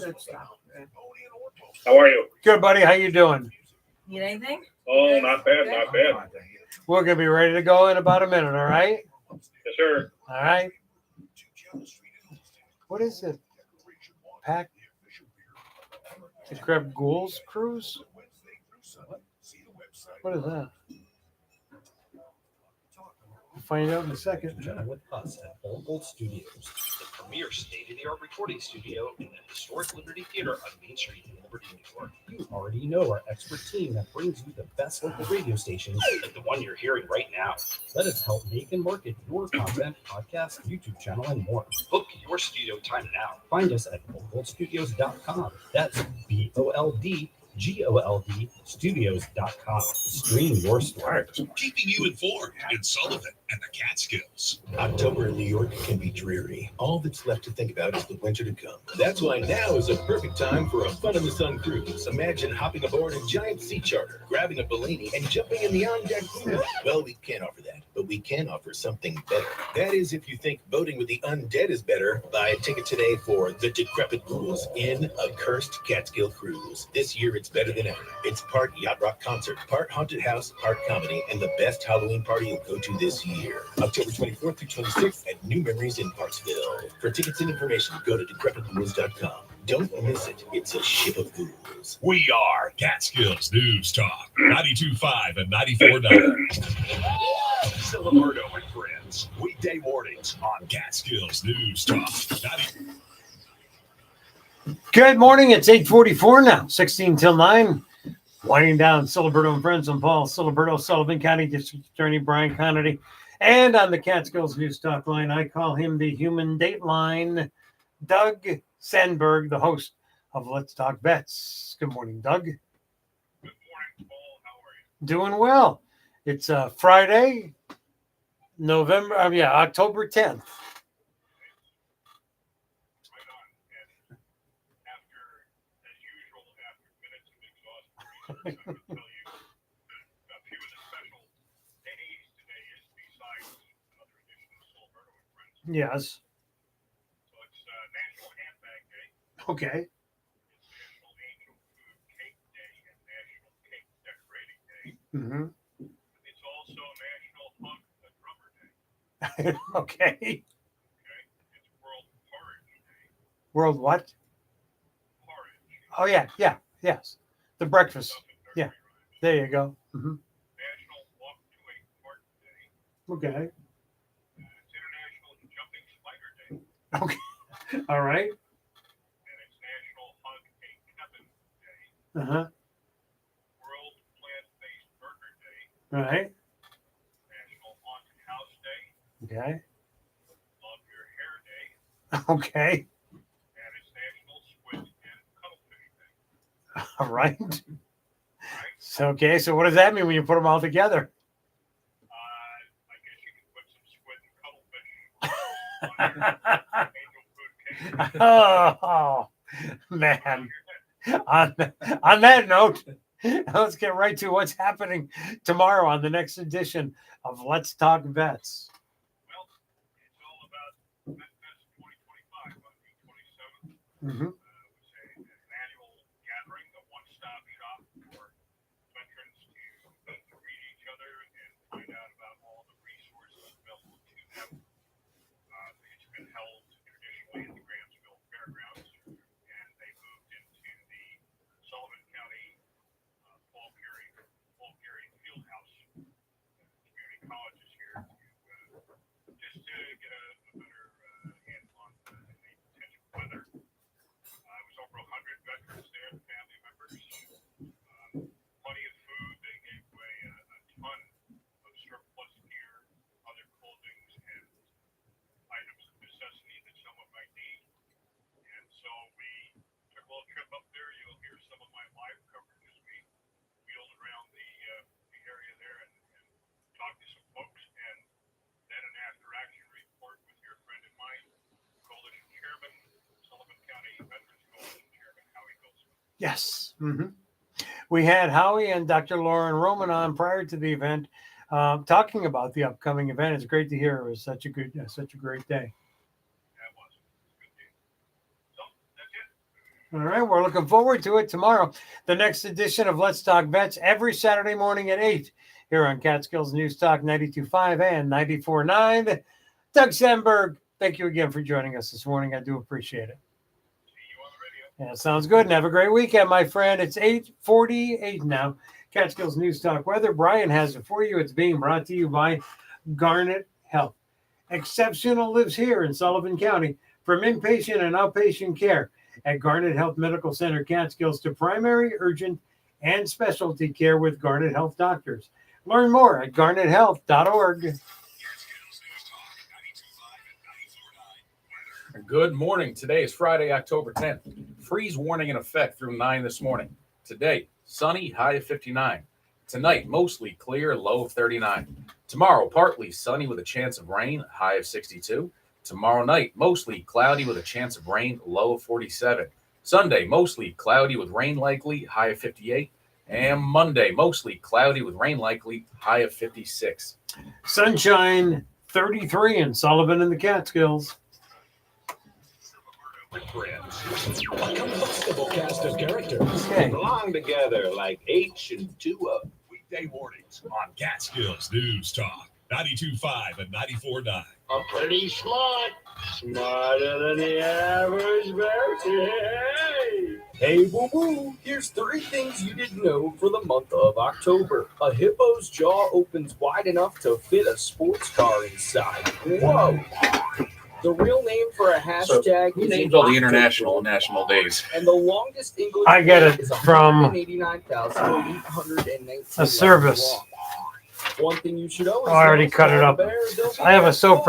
How are you? Good, buddy. How you doing? Need anything? Oh, not bad, not bad. We're gonna be ready to go in about a minute. All right. Yes, sir. All right. What is it? Pack the Crab Ghouls cruise? What is that? We'll find out in a second. With us at All Gold Studios. We are state-of-the-art recording studio in the historic Liberty Theater on Main Street in Liberty, New York. You already know our expert team that brings you the best local radio stations, Like the one you're hearing right now. let us help make and market your content, podcast, YouTube channel, and more. Book your studio time now. Find us at boldgoldstudios.com. That's BOLDGOLD studios.com. Stream your story. Keeping you informed in Sullivan and the Catskills. October in New York can be dreary. All that's left to think about is the winter to come. That's why now is a perfect time for a Fun in the Sun cruise. Imagine hopping aboard a giant sea charter, grabbing a Bellini, and jumping in the on-deck pool. Well, we can't offer that, but we can offer something better. That is, if you think boating with the undead is better, buy a ticket today for The Decrepit Ghouls in A Cursed Catskill Cruise. This year, it's better than ever. It's part yacht rock concert, part haunted house, part comedy, and the best Halloween party you'll go to this year. October 24th through 26th at New Memories in Parksville. For tickets and information, go to decrepitghouls.com. Don't miss it. It's a ship of ghouls. We are Catskills News Talk, 92.5 and 94.9. Ciliberto and Friends, weekday mornings on Catskills News Talk. Good morning. It's 8:44 now, 16 till 9. Winding down Ciliberto and Friends. I'm Paul Ciliberto, Sullivan County District Attorney Brian Connolly. And on the Catskills News Talk line, I call him the human dateline, Doug Sandberg, the host of Let's Talk Vets. Good morning, Doug. Good morning, Paul. How are you? Doing well. It's Friday, October 10th. Yes. So it's National Handbag Day. Okay. It's National Angel Food Cake Day and National Cake Decorating Day. Mm-hmm. It's also National Hug the Drummer Day. Okay. Okay. It's World Porridge Day. World what? Porridge. Oh, yeah. Yes. The breakfast. Yeah. There you go. Mm-hmm. National Walk to a Park Day. Okay. It's International Jumping Spider Day. Okay. All right. And it's National Hug a Kevin Day. Uh-huh. World Plant-Based Burger Day. All right. National Haunted House Day. Okay. Love Your Hair Day. Okay. And it's National Squid and Cuttlefish Day. All right. So, okay. So what does that mean when you put them all together? I guess you can put some squid and cuttlefish on your angel food cake. Oh, man. On that note, let's get right to what's happening tomorrow on the next edition of Let's Talk Vets. Well, it's all about Vet Fest 2025 on June 27th. Mm-hmm. It's an annual gathering, a one-stop shop for veterans to meet and greet each other and find out about all the resources available to them. It's been held traditionally at the Grahamsville Fairgrounds, and they moved into the Sullivan County Paul Gary Field House. Community college is here just to get a better handle on the potential weather. It was over 100 veterans there, family members. Plenty of food. They gave away a ton of surplus gear, other clothing, and items of necessity that someone might need. And so we took a little trip up there. You'll hear some of my live coverage as we wheeled around the area there and talked to some folks, and then an after-action report with your friend of mine, Coalition Chairman, Sullivan County Veterans Coalition Chairman Howie Goldsmith. Yes. Mm-hmm. We had Howie and Dr. Lauren Roman on prior to the event, talking about the upcoming event. It's great to hear. It was such a great day. That was a good day. So that's it. All right, we're looking forward to it tomorrow. The next edition of Let's Talk Vets every Saturday morning at 8 here on Catskills News Talk 92.5 and 94.9. Doug Sandberg, thank you again for joining us this morning. I do appreciate it. Yeah, sounds good. And have a great weekend, my friend. It's 8:48 now. Catskills News Talk weather. Brian has it for you. It's being brought to you by Garnet Health. Exceptional lives here in Sullivan County. From inpatient and outpatient care at Garnet Health Medical Center Catskills to primary, urgent, and specialty care with Garnet Health doctors. Learn more at garnethealth.org. Good morning. Today is Friday, October 10th. Freeze warning in effect through 9 this morning. Today, sunny, high of 59. Tonight, mostly clear, low of 39. Tomorrow, partly sunny with a chance of rain, high of 62. Tomorrow night, mostly cloudy with a chance of rain, low of 47. Sunday, mostly cloudy with rain likely, high of 58. And Monday, mostly cloudy with rain likely, high of 56. Sunshine 33 in Sullivan and the Catskills. Friends. A combustible cast of characters. Okay. Belong together like H and 2O. Weekday mornings on Catskills News Talk 92.5 and 94.9. I'm pretty smart. Smarter than the average person. Hey, boo-boo, here's 3 things you didn't know for the month of October. A hippo's jaw opens wide enough to fit a sports car inside. Whoa! The real name for a hashtag Who is names all the international and national days? and the longest English I get word it is from 189,819 a service. long. One thing you should always Oh, I already know is cut it that up. the bear, they'll be I have a there show full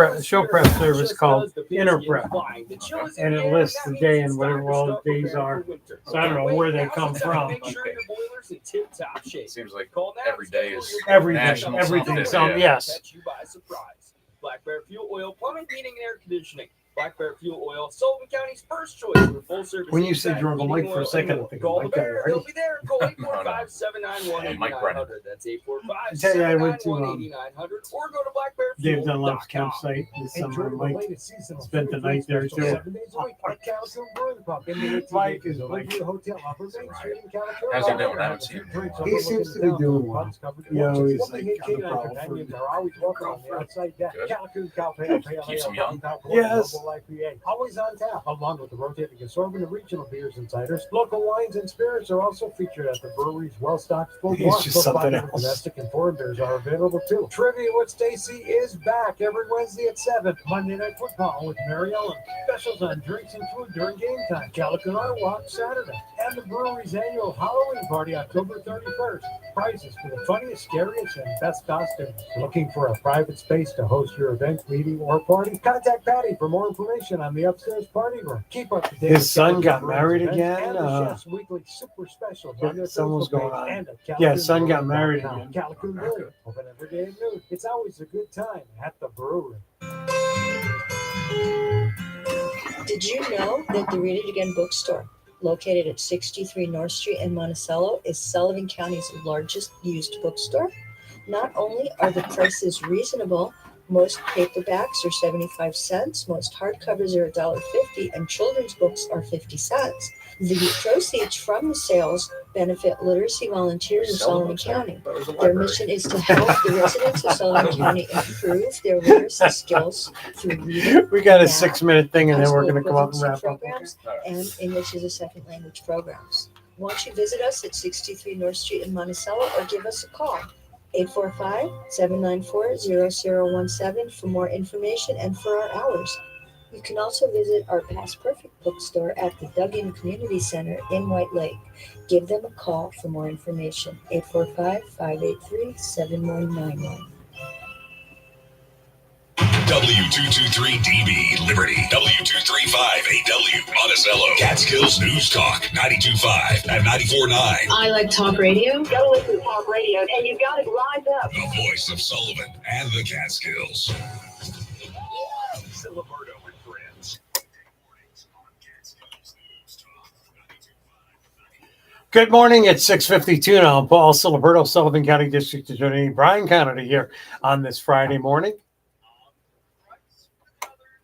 prep spirit, service just called as the pigskin Inner Prep, flying. The chill is in and the it air, lists that the means day it's and time whatever to all start the days preparing are. for winter. So I don't know Wait, where they now's come the time to from. Make sure your boiler's in tip-top shape. Seems like Call now every to day schedule is your Everything, national everything. something. Yes. catch you by surprise. Black Bear Fuel Oil, plumbing, heating, and air conditioning. Black Bear Fuel Oil, Sullivan County's first choice for full service. When you said HVAC, you're on the heating mic for a oil, second, and I'm more. thinking, Call the Mike, are you Bear, ready? they'll be there. Call 845-791-8900. Mike Brennan. That's I tell you, I went to 845-791-8900. Or go to Dave Dunlop's blackbearfuel.com. campsite this Enjoy summer. the Mike latest seasonal spent the food night there special too. 7 days a week at Calico Brewing Pub in the Mike 18 is like, Lakeview Hotel, Upper Main Street in Calico. How's he doing? I haven't seen him. he seems to be doing well. You know, he's like on the prowl for are always welcome on the outside deck. Good. Calico Coffee, Keeps him young. Yes. always on tap, along with the rotating assortment of regional beers and ciders. Local wines and spirits are also featured at the brewery's well-stocked full He's bar. just something else. Domestic and foreign beers are available too. Trivia with Stacy is back every Wednesday at 7. Monday Night Football with Mary Ellen. Specials on drinks and food during game time. Calico Art Walk Saturday. And the brewery's annual Halloween party October 31st. Prizes for the funniest, scariest, and best costumes. Looking for a private space to host your event, meeting, or party? Contact Patty for more information on the upstairs party room. Keep up to date. His son got married again. And the chef's weekly super specials on their Something's Facebook going page on. and at Yeah, his son got CalicoBrewing.com. married again. Calico Brewing, open every day at noon. It's always a good time at the brewery. Did you know that the Read It Again bookstore, located at 63 North Street in Monticello, is Sullivan County's largest used bookstore? Not only are the prices reasonable, most paperbacks are 75 cents, most hardcovers are $1.50, and children's books are 50 cents. The proceeds from the sales benefit literacy volunteers in Sullivan County. Their mission is to help the residents of Sullivan County improve their literacy skills through reading, We got a Yeah. 6-minute thing, and then we're going to come up and Equivalency wrap up. programs and English as a second language programs. Won't you visit us at 63 North Street in Monticello or give us a call? 845-794-0017 for more information and for our hours. You can also visit our Past Perfect bookstore at the Duggan Community Center in White Lake. Give them a call for more information. 845-583-7191. W223DB Liberty, W235AW Monticello, Catskills News Talk 92.5 and 94.9. I like talk radio. You gotta listen to talk radio, and you gotta rise up. The voice of Sullivan and the Catskills. Ciliberto and friends. Good morning. It's 6:52 now. Paul Ciliberto, Sullivan County District Attorney Brian Kennedy here on this Friday morning.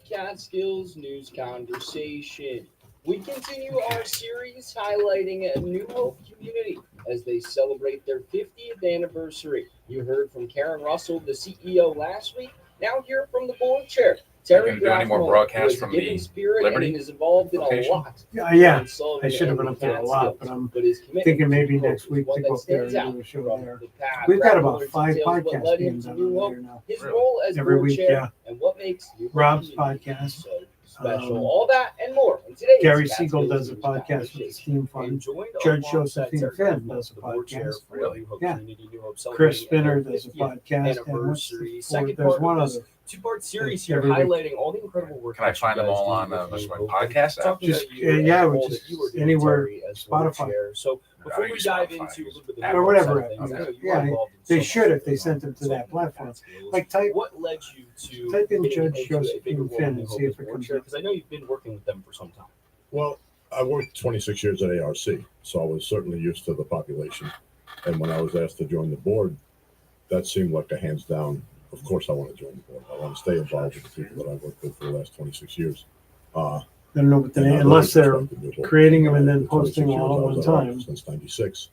Catskills News Conversation. We continue our series highlighting a New Hope community as they celebrate their 50th anniversary. You heard from Karen Russell, the CEO, last week. Now hear from the board chair, Terry Are you gonna do any more Graffman, broadcasts who from has given the spirit Liberty and is involved in location? a lot. Yeah, in Sullivan I should have and been up the there a lot, Catskills, but I'm his commitment thinking maybe to New next Hope week is one to that go up there and stands do out a show from there. the past. We've got Graffman about 5 details what led podcast him games to on New over Hope, there now. his role as Every board week, chair, yeah. and what makes New Hope Rob's community podcast. so special. All that and more. In today's Gary Catskills Siegel does a News podcast with Conversation. the Steam Fund. And joined Judge alongside Josephine Terry Finn Griffin, does a the board chair podcast. for New Hope Yeah. Community, New Hope Chris celebrating Spinner their does a 50th podcast. anniversary. And Second there's part one of this other. two-part series here Every week. highlighting all the incredible work. Can I that you find them guys all do on with this New Hope, podcast app? talking Just, about you and yeah, all which that is you were doing, anywhere, Terry, as board Spotify. chair. So before we use dive Spotify. into a little bit of the Or New Hope whatever. side of things, I know you are Yeah, involved in they so should much if they going sent on them to that platform. Catskills. Like type What led you to type in getting Judge into a bigger Josephine role Finn in and New see Hope if as it board comes chair? up. Because I know you've been working with them for some time. Well, I worked 26 years at ARC, so I was certainly used to the population. And when I was asked to join the board, that seemed like a hands down. Of course, I want to join the board. I want to stay involved with the people that I've worked with for the last 26 years. I don't know what the And name, I've unless always they're respected New Hope. creating them and For then 26 posting them years, all I at one was at ARC time. Since 96.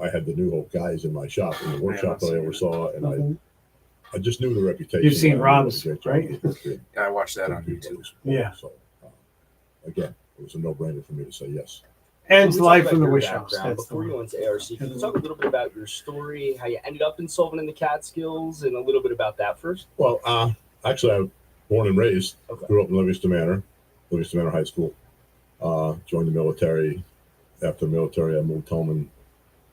I had the New Hope guys in my shop, in the workshop that I oversaw, and I just knew the reputation. You've seen that Rob's, everybody right? did a great job. Yeah, I watched that Good on people YouTube. who support Yeah. it. So, again, it was a no-brainer for me to say yes. And Can we live talk from the about your Wish House. background? That's the Before you one. went to ARC, can you talk a little bit about your story, how you ended up in Sullivan in the Catskills, and a little bit about that first? Well, actually, I was born and raised, Okay. grew up in Livingston Manor High School. Joined the military. After the military, I moved home and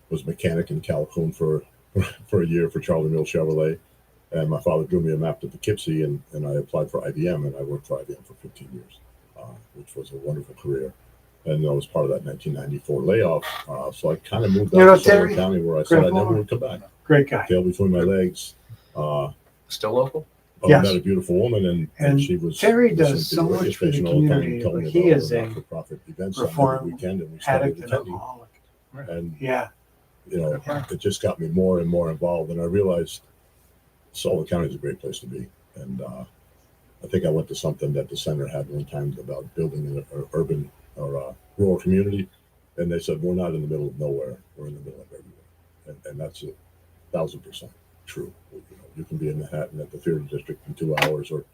was a mechanic in Calhoun for a year for Charlie Mills Chevrolet. And my father drew me a map to Poughkeepsie, and I applied for IBM, and I worked for IBM for 15 years, which was a wonderful career. And I was part of that 1994 layoff. So I kind of moved You out know to Sullivan Terry? County, where I said I Grandpa? never would come back. Great guy. Tail between my legs. Still local? I Yes. met a beautiful woman, and And she was Terry listening does to so the radio much for the station all the time and community, telling but me he about is all the a not-for-profit events on every reformed weekend, and we started addict and attending. alcoholic. And Yeah. it just got me more and more involved, and I realized Sullivan County is a great place to be. And I think I went to something that the center had one time about building an urban or a rural community, and they said we're not in the middle of nowhere, we're in the middle of everywhere, and that's 1,000% true. You can be in Manhattan at the theater district in 2 hours, or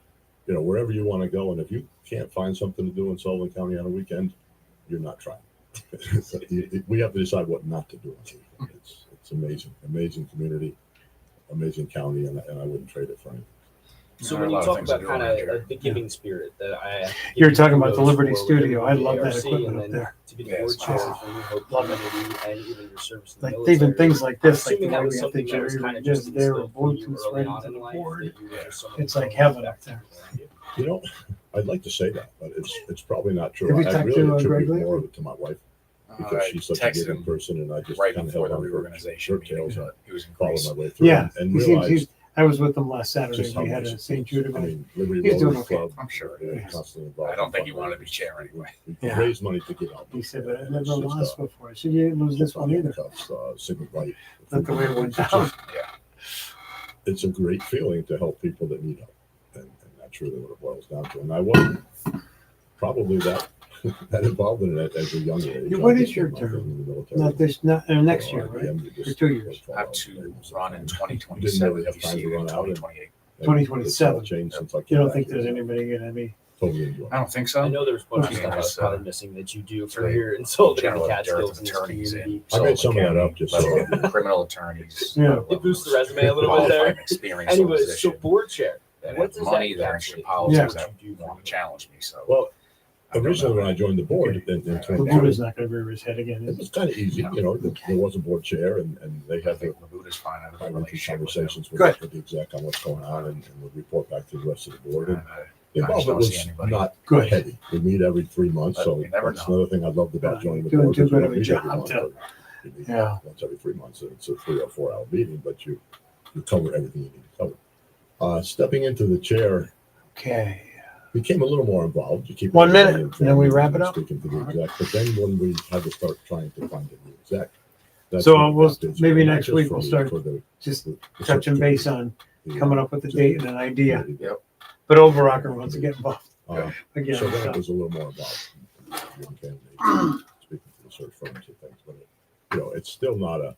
wherever you want to go, and if you can't find something to do in Sullivan County on a weekend, you're not trying. We have to decide what not to do on the weekend. It's amazing community, amazing county, and I wouldn't trade it for anything. So when you talk about kind of the giving spirit that I, You're talking about the kudos Liberty for Studio. I with love that ARC, equipment and up then there. to be the board chair for New Hope Love it. Community and even your service in the Like military. even things like this, like the Assuming that way was we have the something that was Jerry kind of Rig just is there, instilled for you Bluetooth early right on into in the life, board. that you were just someone It's who like loved heaven up that. there. I'd like to say that, but it's probably not true. Have you I talked really to, Greg attribute lately? more of it to my wife, because I she's such a texted giving him person, and I just right kind of before held the on her reorganization tails meeting. He was in followed Greece. my way through, Yeah, and he seems, realized I was with them last Saturday. just how We had nice a it St. is. Jude I event. mean, Liberty He's doing Rotary okay. Club, I'm sure. they're constantly involved. I don't think he in wanted to be fundraising. chair anyway. We Yeah. raise money to get out. He said, but I And never it's just, lost before. I said, you didn't lose this one either. Cups, Signet Light. Not the way it went It's down. just- It's a great feeling to help people that need help, and that's really what it boils down to. And I wasn't probably that involved in it at a young age. Yeah, what I is just your got involved term? in the military. Not this, not next So year, right? IBM, you For just 2 years. go I have out to and run in didn't 2027. really have time to run out. And 2028. 2027. It's all changed since I You came don't back think here, there's so anybody going to be? totally enjoy it. I don't think so. I know there's a bunch of Yeah, stuff I was it's, probably missing that you do for the here in Sullivan general and dearth Catskills of in this attorneys community. in I made some of that Sullivan up just County, so. criminal attorneys. Yeah. It boosts the resume a little bit there. Anyways, so board chair. That What have does money that that are encapsulate? in politics Yeah. that want to challenge me. So Well, originally when I joined the board in The 2020, Buddha's not going to rear his head again. it was kind of easy. There was a board chair, and they I had the think Labuda's fine. I have a bi-weekly relationship with them. conversations Good. with the exec on what's going on, and would report back to the rest of the board. And I the just involvement don't see was anybody. not Good. heavy. We meet every 3 months, But so you never that's know. another thing I loved about joining the Doing board. too is we good don't of a meet every job month, to- but you meet Yeah. once every 3 months, and it's a 3 or 4 hour meeting, but you cover everything you need to cover. Stepping into the chair Okay. became a little more involved. You keep 1 everybody minute, informed and then we wrap it up. Speaking to the exec, but then when we had to start trying to find a new exec, that's So when it we'll got busy. maybe Not next just week for we'll me, start for the just search touching base committee, on coming up with a date and an idea. Yep. But Overrocker wants to get involved again. So then so. it was a little more involved. Giving candidates, speaking to the search firms and things, but it's still not a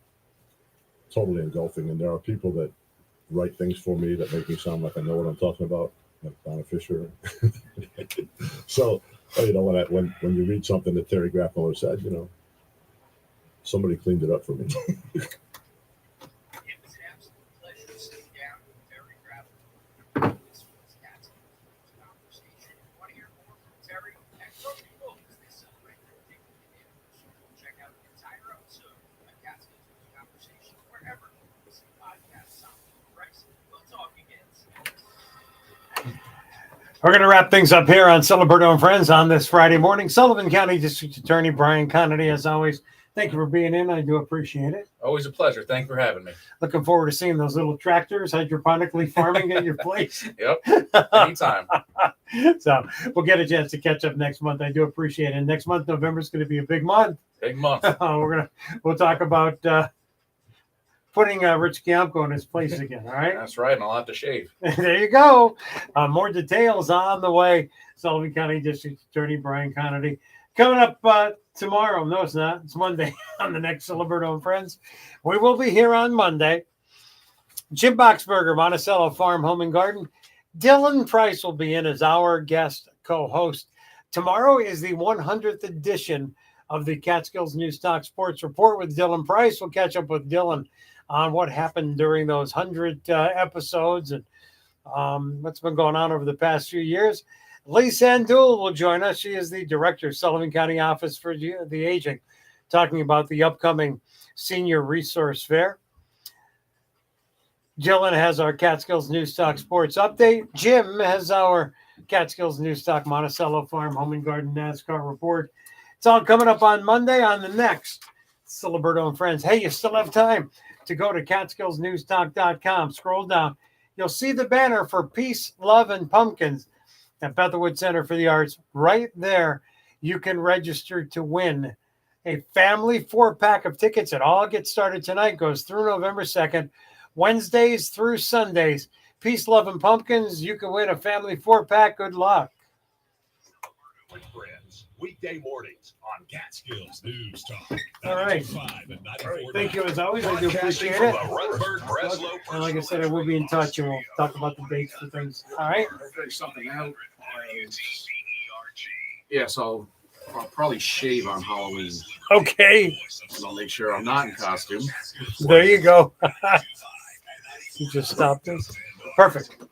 totally engulfing. And there are people that write things for me that make me sound like I know what I'm talking about, like Donna Fisher. So when you read something that Terry Graffmiller said, somebody cleaned it up for me. It was an absolute pleasure to sit down with Terry Graffmiller. This was Catskills conversation. We're going to wrap things up here on Ciliberto and Friends on this Friday morning. Sullivan County District Attorney Brian Connolly, as always, thank you for being in. I do appreciate it. Always a pleasure. Thank you for having me. Looking forward to seeing those little tractors hydroponically farming at your place. Yep. Anytime. So we'll get a chance to catch up next month. I do appreciate it. And next month, November is going to be a big month. Big month. We'll talk about putting Rich Giamco in his place again. All right. That's right. And I'll have to shave. There you go. More details on the way. Sullivan County District Attorney Brian Connolly. Coming up tomorrow. No, it's not. It's Monday on the next Ciliberto and Friends. We will be here on Monday. Jim Boxberger, Monticello Farm, Home and Garden. Dylan Price will be in as our guest co-host. Tomorrow is the 100th edition of the Catskills News Talk Sports Report with Dylan Price. We'll catch up with Dylan on what happened during those 100 episodes and what's been going on over the past few years. Lee Sandul will join us. She is the director of Sullivan County Office for the Aging, talking about the upcoming Senior Resource Fair. Dylan has our Catskills News Talk Sports Update. Jim has our Catskills News Talk Monticello Farm, Home and Garden NASCAR Report. It's all coming up on Monday on the next Ciliberto and Friends. Hey, you still have time to go to CatskillsNewsTalk.com. Scroll down. You'll see the banner for Peace, Love, and Pumpkins at Bethelwood Center for the Arts. Right there, you can register to win a family 4-pack of tickets. It all gets started tonight, goes through November 2nd, Wednesdays through Sundays. Peace, Love, and Pumpkins. You can win a family 4-pack. Good luck. With friends, weekday mornings on Catskills News Talk. All right. Thank you as always. I do appreciate it. And like I said, I will be in touch and we'll talk about the dates for things. All right. I'll figure something out. Yeah, so I'll probably shave on Halloween. Okay. And I'll make sure I'm not in costume. There you go. You just stopped this. Perfect.